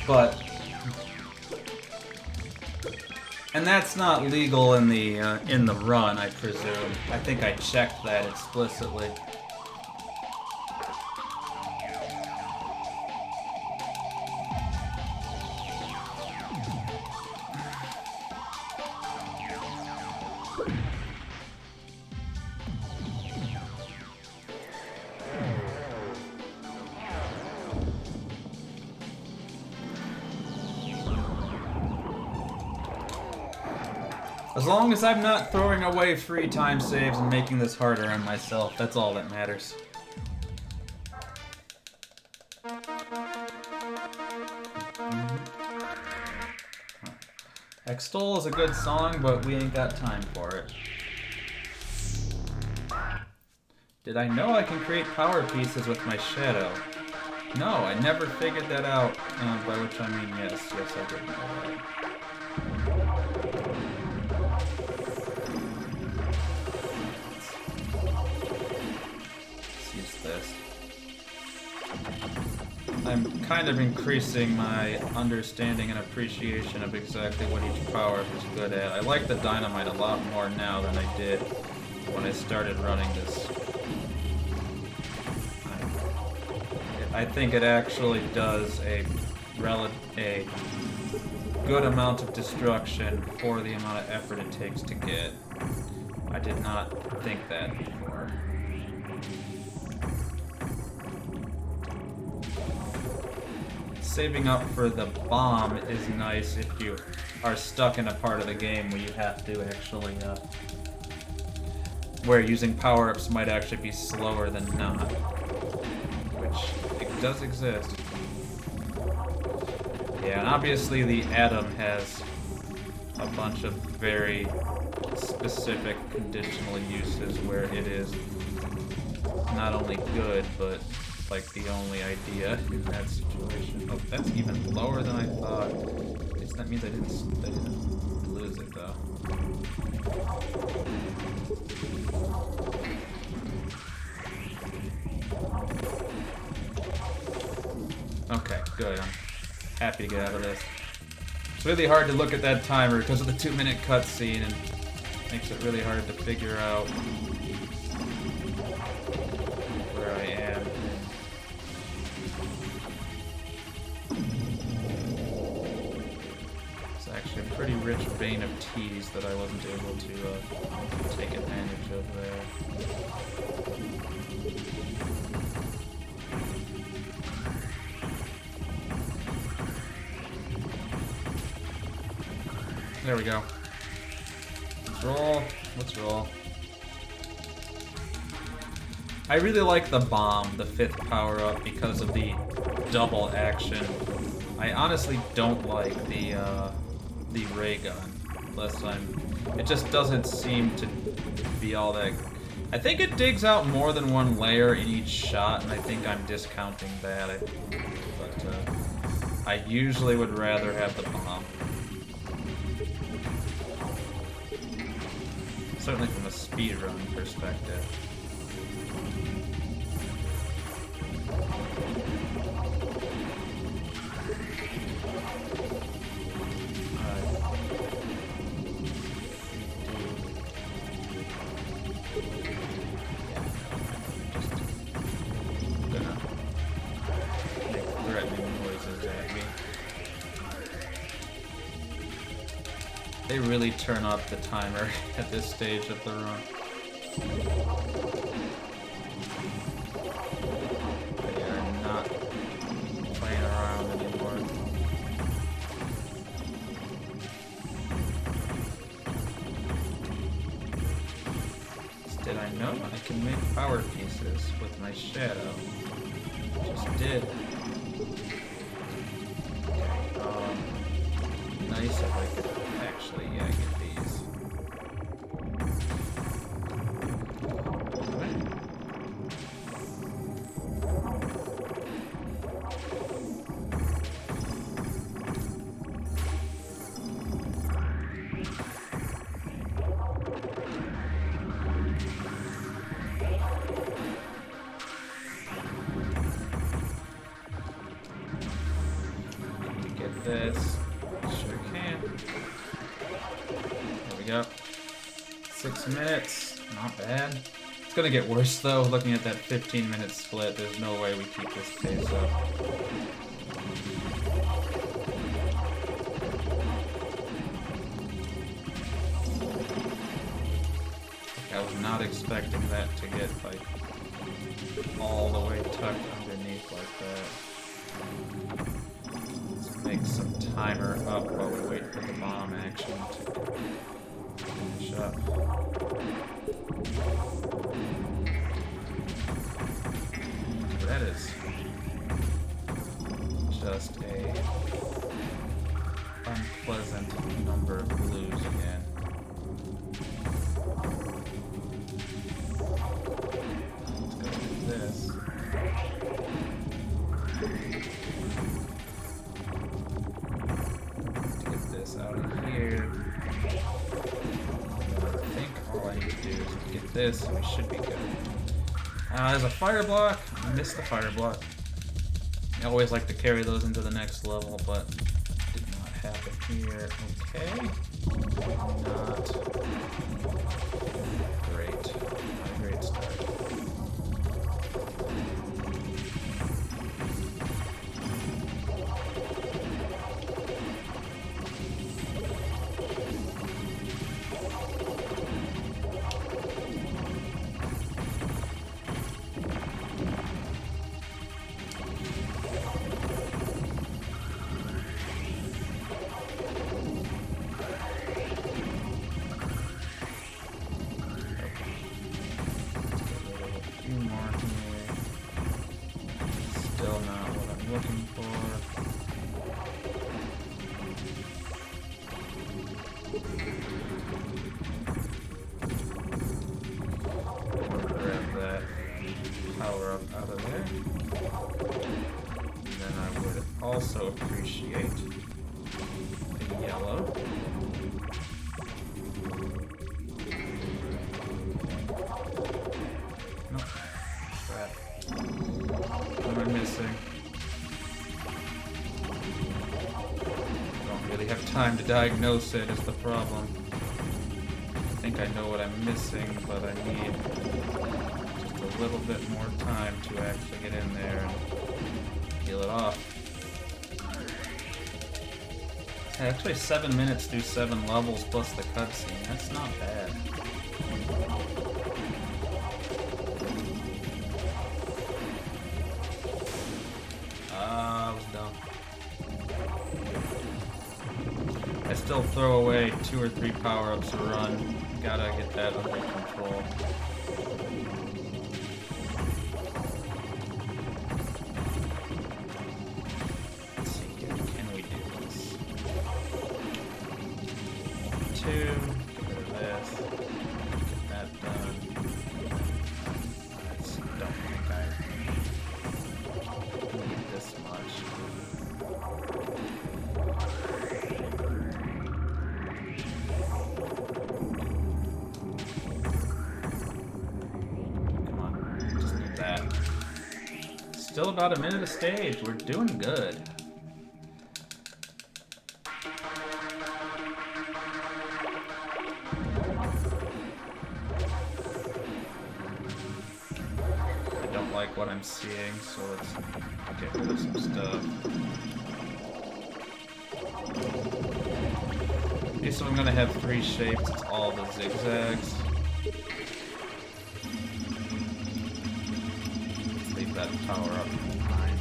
But, and that's not legal in the run, I presume. I think I checked that explicitly. As long as I'm not throwing away free time saves and making this harder on myself, that's all that matters. Extol is a good song, but we ain't got time for it. Did I know I can create power pieces with my shadow? No, I never figured that out, by which I mean yes, I did know that. I'm kind of increasing my understanding and appreciation of exactly what each power is good at. I like the dynamite a lot more now than I did when I started running this. I think it actually does a good amount of destruction for the amount of effort it takes to get. I did not think that before. Saving up for the bomb is nice if you are stuck in a part of the game where you have to actually, where using power-ups might actually be slower than not, which it does exist. Yeah, and obviously the atom has a bunch of very specific conditional uses where it is not only good, but like the only idea in that situation. Oh, that's even lower than I thought. I guess that means I didn't lose it though. Okay, good. I'm happy to get out of this. It's really hard to look at that timer because of the 2-minute cutscene, and makes it really hard to figure out where I am. It's actually a pretty rich vein of teas that I wasn't able to take advantage of there. There we go. Let's roll. Let's roll. I really like the bomb, the 5th power-up, because of the double action. I honestly don't like the ray gun, unless it just doesn't seem to be all that. I think it digs out more than one layer in each shot, and I think I'm discounting that. But I usually would rather have the bomb. Certainly from a speedrun perspective. They really turn up the timer at this stage of the run. They are not playing around anymore. Did I know I can make power pieces with my shadow? Just did. Nice if I could actually, yeah, get these. Get this. Sure can. There we go. 6 minutes. Not bad. It's gonna get worse though, looking at that 15-minute split. There's no way we keep this pace up. I was not expecting that to get like all the way tucked underneath like that. Make some timer up while we wait for the bomb action to finish up. That is just a unpleasant number of blues again. Let's go with this. Out of here. I think all I need to do is get this and we should be good. There's a fire block. I missed the fire block. I always like to carry those into the next level, but did not happen here. Okay. Not great. Not a great start. Looking for. Grab that power up out of there. And then I would also appreciate the yellow. Nope. Crap. What am I missing? Have time to diagnose it is the problem. I think I know what I'm missing, but I need just a little bit more time to actually get in there and peel it off. Actually, 7 minutes through 7 levels plus the cutscene. That's not bad. I was dumb. I still throw away 2 or 3 power-ups a run. Gotta get that under control. Let's see here. Can we do this? 2. Get rid of this. Get that done. I just don't think I need this much. Come on, just need that. Still about a minute a stage. We're doing good. Like what I'm seeing, so let's get rid of some stuff. Okay, so I'm gonna have 3 shapes. It's all the zigzags. Let's leave that power up behind.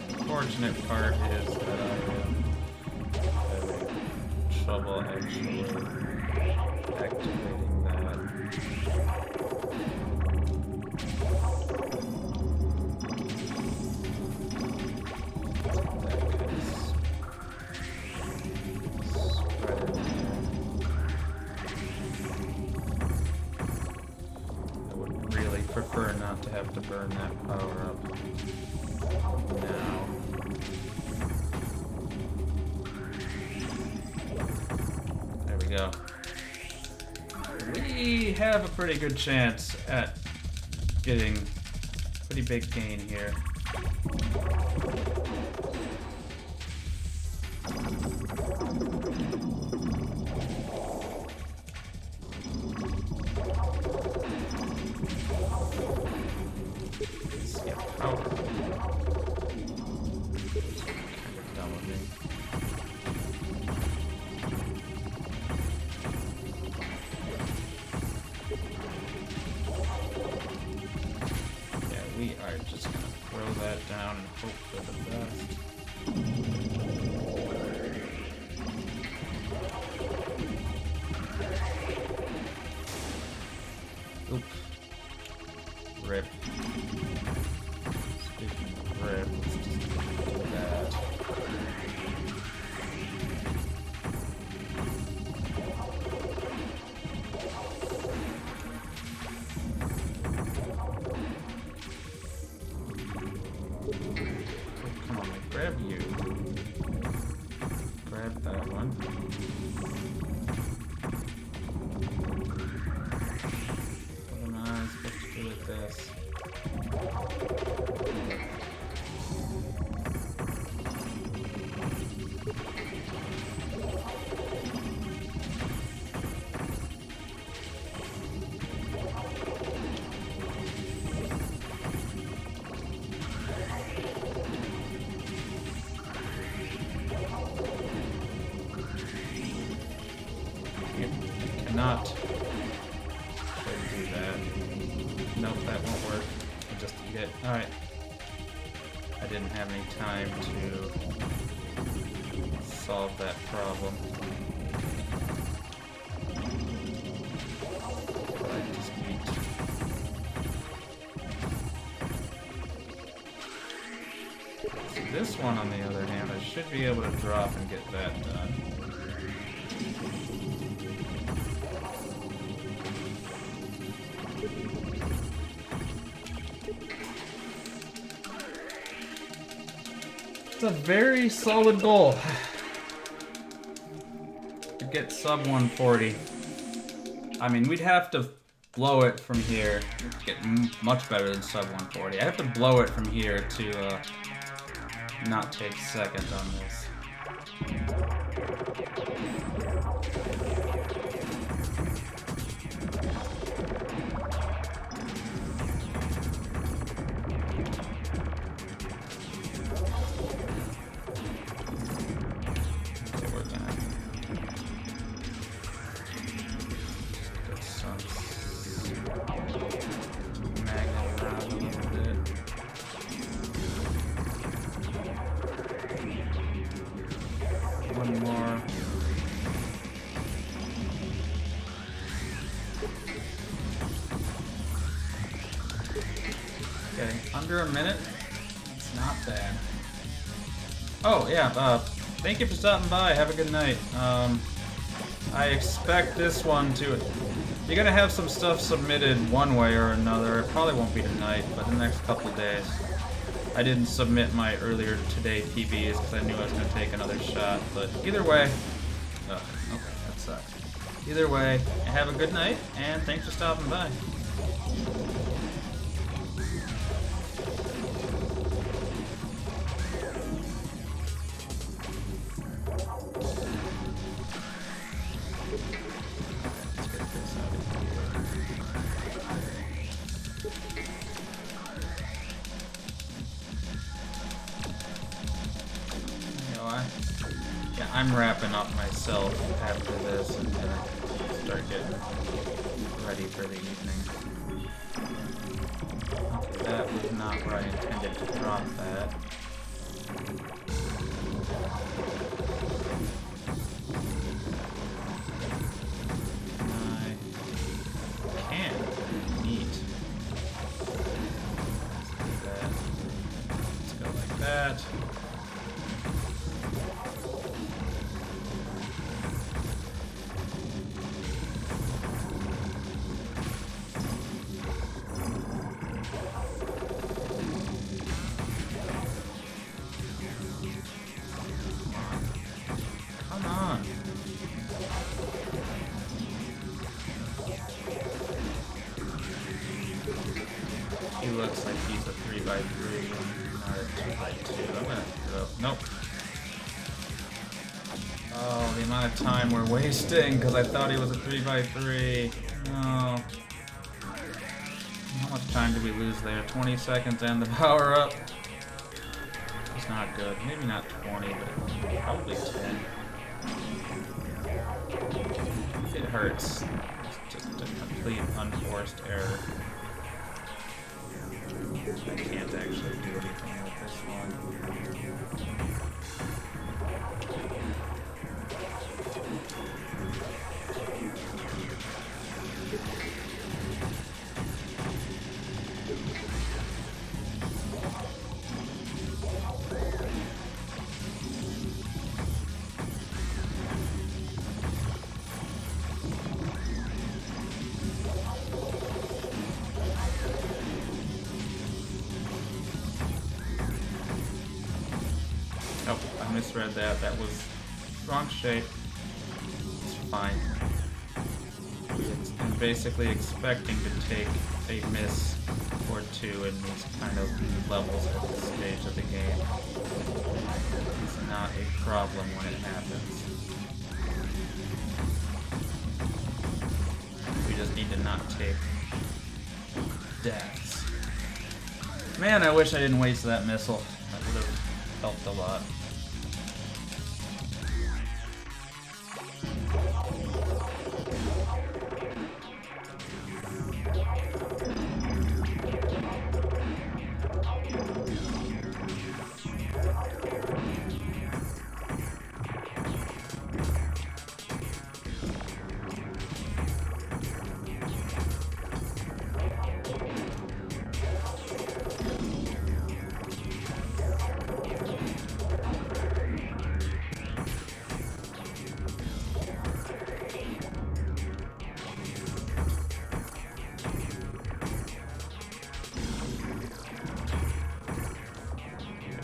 Unfortunate part is that I trouble actually activating that. I would really prefer not to have to burn that power up now. Go. We have a pretty good chance at getting pretty big gain here. Let's get power. Done with me. We are just gonna throw that down and hope for the best. Oop. Rip. Speaking of rip, let's just do that. Come on, grab you. Grab that one. What am I supposed to do with this? Not do that. Nope, that won't work. I'll just eat it. Alright. I didn't have any time to solve that problem. But I just eat. So this one, on the other hand, I should be able to drop and get that done. It's a very solid goal to get sub 140. I mean, we'd have to blow it from here to get much better than sub 140. I have to blow it from here to not take second on this. under a minute. It's not bad. Oh yeah, thank you for stopping by. Have a good night. I expect this one to... You're gonna have some stuff submitted one way or another. It probably won't be tonight, but the next couple days. I didn't submit my earlier today PBs because I knew I was gonna take another shot, but either way... Oh, okay, that sucks. Either way, have a good night, and thanks for stopping by. I'm wrapping up myself after this and gonna start getting ready for the evening. Okay, that was not where I intended to drop that. I can. Neat. Let's go like that. He looks like he's a 3x3, not a 2x2. I'm gonna throw. Nope. Oh, the amount of time we're wasting because I thought he was a 3x3. Oh. How much time did we lose there? 20 seconds and the power up. It's not good. Maybe not 20, but probably 10. It hurts. It's just a complete unforced error. I can't actually do anything with this one. Oh, I misread that. That was wrong shape. It's fine. I'm basically expecting to take a miss or two in these kind of levels at this stage of the game. It's not a problem when it happens. We just need to not take deaths. Man, I wish I didn't waste that missile. That would have helped a lot.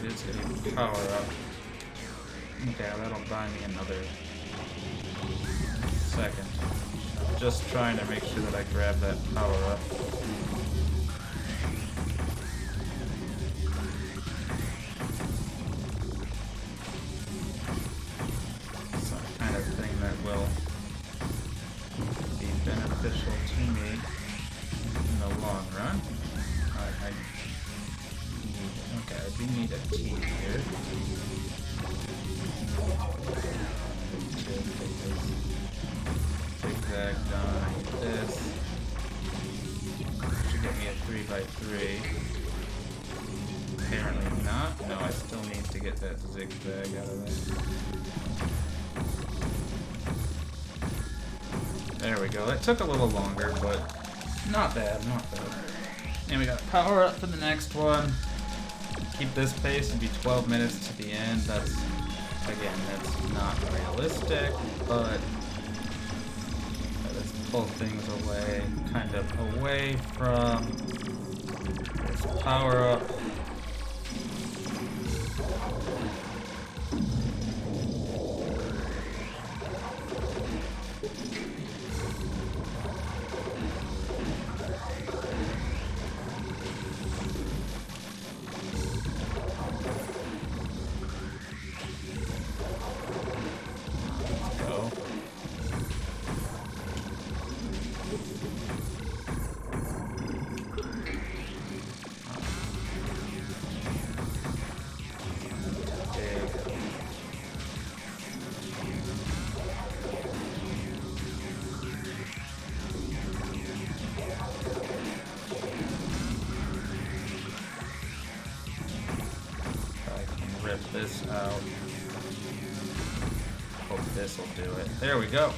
It's getting power up. Okay, that'll buy me another second. I'm just trying to make sure that I grab that power up. Some kind of thing that will be beneficial to me in the long run. Okay, I do need a T here. Zigzag down like this. Should get me a 3x3. Apparently not. No, I still need to get that zigzag out of there. There we go. That took a little longer, but not bad, not bad. And we got power up for the next one. Keep this pace and be 12 minutes to the end. That's, again, that's not realistic, but let's pull things away, kind of away from this power up. This out. Hope this will do it. There we go.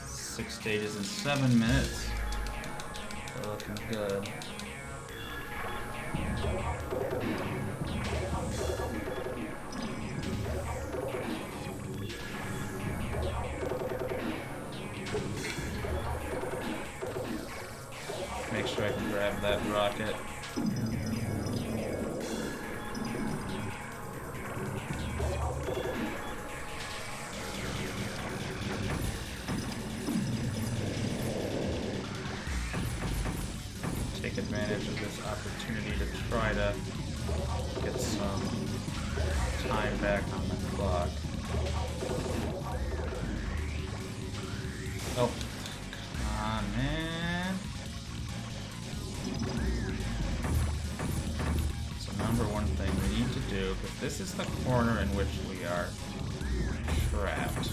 6 stages in 7 minutes. Looking good. Make sure I can grab that rocket. Take advantage of this opportunity to try to get some time back on the clock. Oh, come on, man. So number one thing we need to do, because this is the corner in which we are trapped. So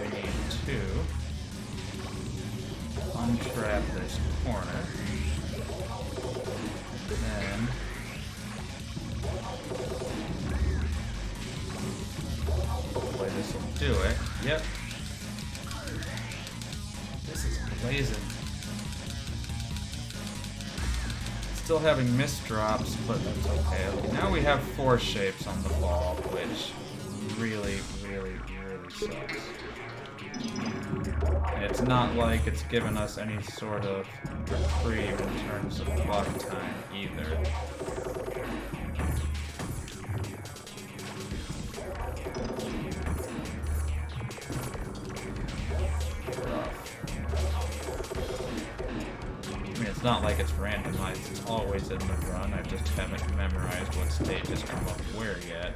we need to untrap this corner. Then hopefully this will do it. Yep. This is blazing. Still having misdrops, but that's okay. Okay, now we have 4 shapes on the ball, which really sucks. It's not like it's given us any sort of reprieve in terms of clock time either. I mean, it's not like it's randomized, it's always in the run. I just haven't memorized what stages come up where yet.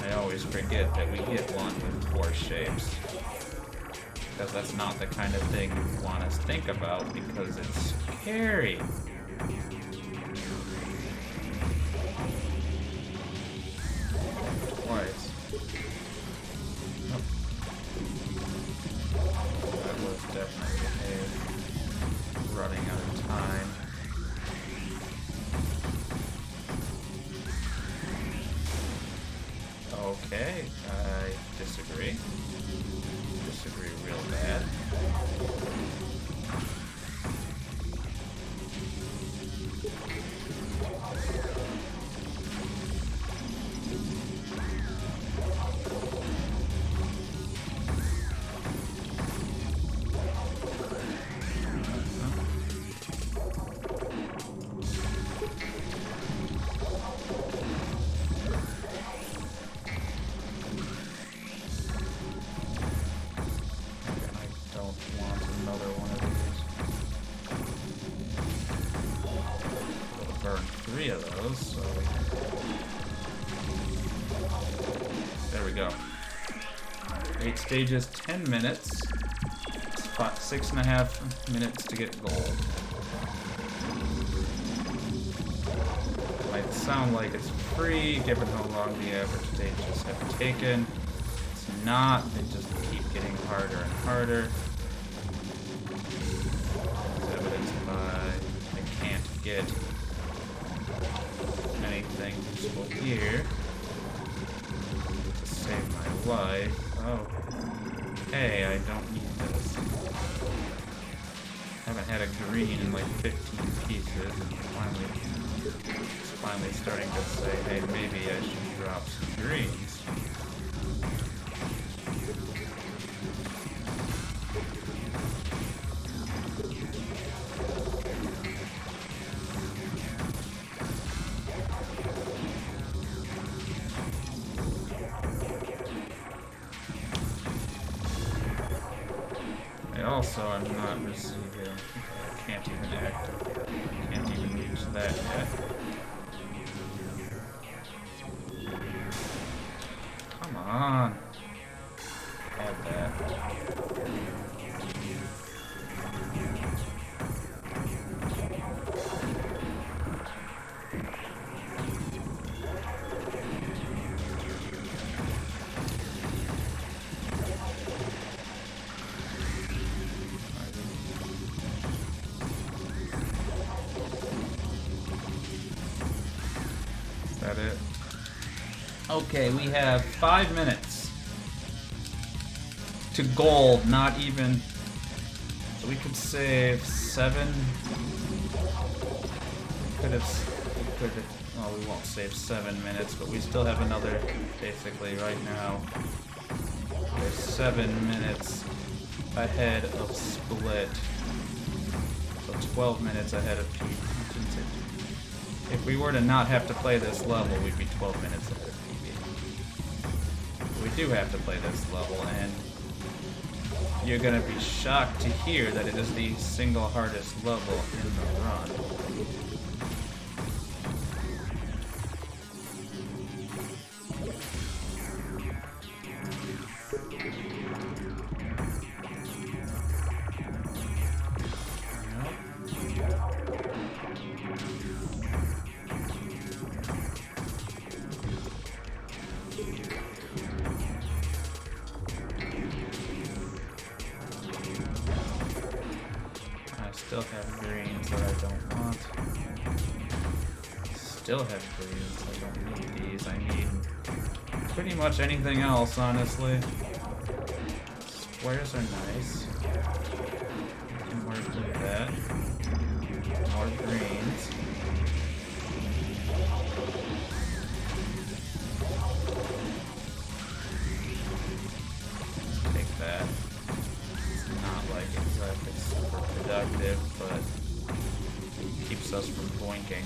I always forget that we get one with 4 shapes. Because that's not the kind of thing you want to think about, because it's scary. Twice. Oh. That was definitely running out of time. Okay, I disagree. Disagree real bad. Burn 3 of those, so there we go. 8 stages, 10 minutes. It's 6.5 minutes to get gold. It might sound like it's free, given how long the average stages have taken. It's not. They just keep getting harder and harder. As evidenced by I can't get anything useful here to save my life. Oh, hey, I don't need this. I 15 pieces. It's finally starting to say, hey, maybe I should drop some greens. Also, I'm not receiving. I can't even activate. I can't even reach that yet. Come on. Add that. That it? Okay, we have 5 minutes to gold, not even. So we could save 7. We could have. Well, we won't save 7 minutes, but we still have another. Basically, right now, we're 7 minutes ahead of split. So 12 minutes ahead of PB. If we were to not have to play this level, we'd be 12 minutes ahead of PB. We do have to play this level, and you're gonna be shocked to hear that it is the single hardest level in the run. Still have greens that I don't want. Still have greens. I don't need these. I need pretty much anything else, honestly. Squares are nice. We can work with that. More greens. Take that. Not like exactly super productive, but it keeps us from boinking.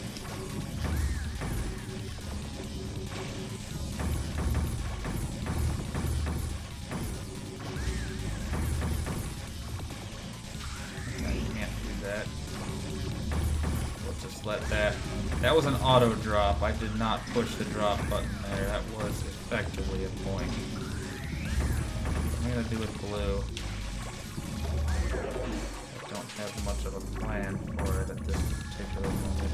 I can't do that. We'll just let that. That was an auto drop. I did not push the drop button there. That was effectively a point. I'm gonna do it blue. Have much of a plan for it at this particular moment.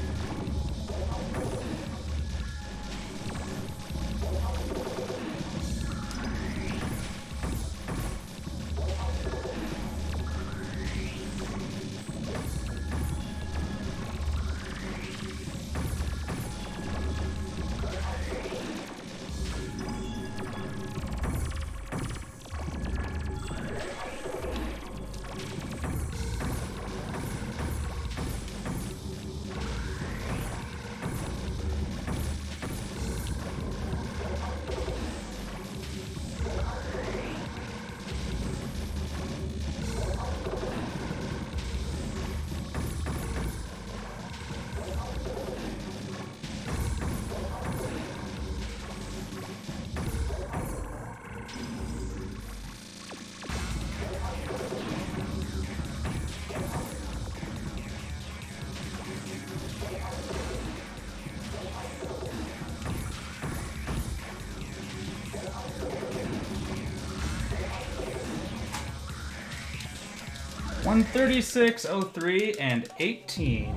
$136.03 and 18.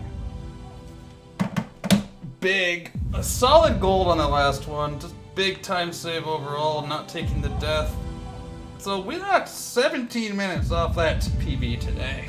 Big. A solid gold on that last one. Just big time save overall, not taking the death. So we knocked 17 minutes off that PB today.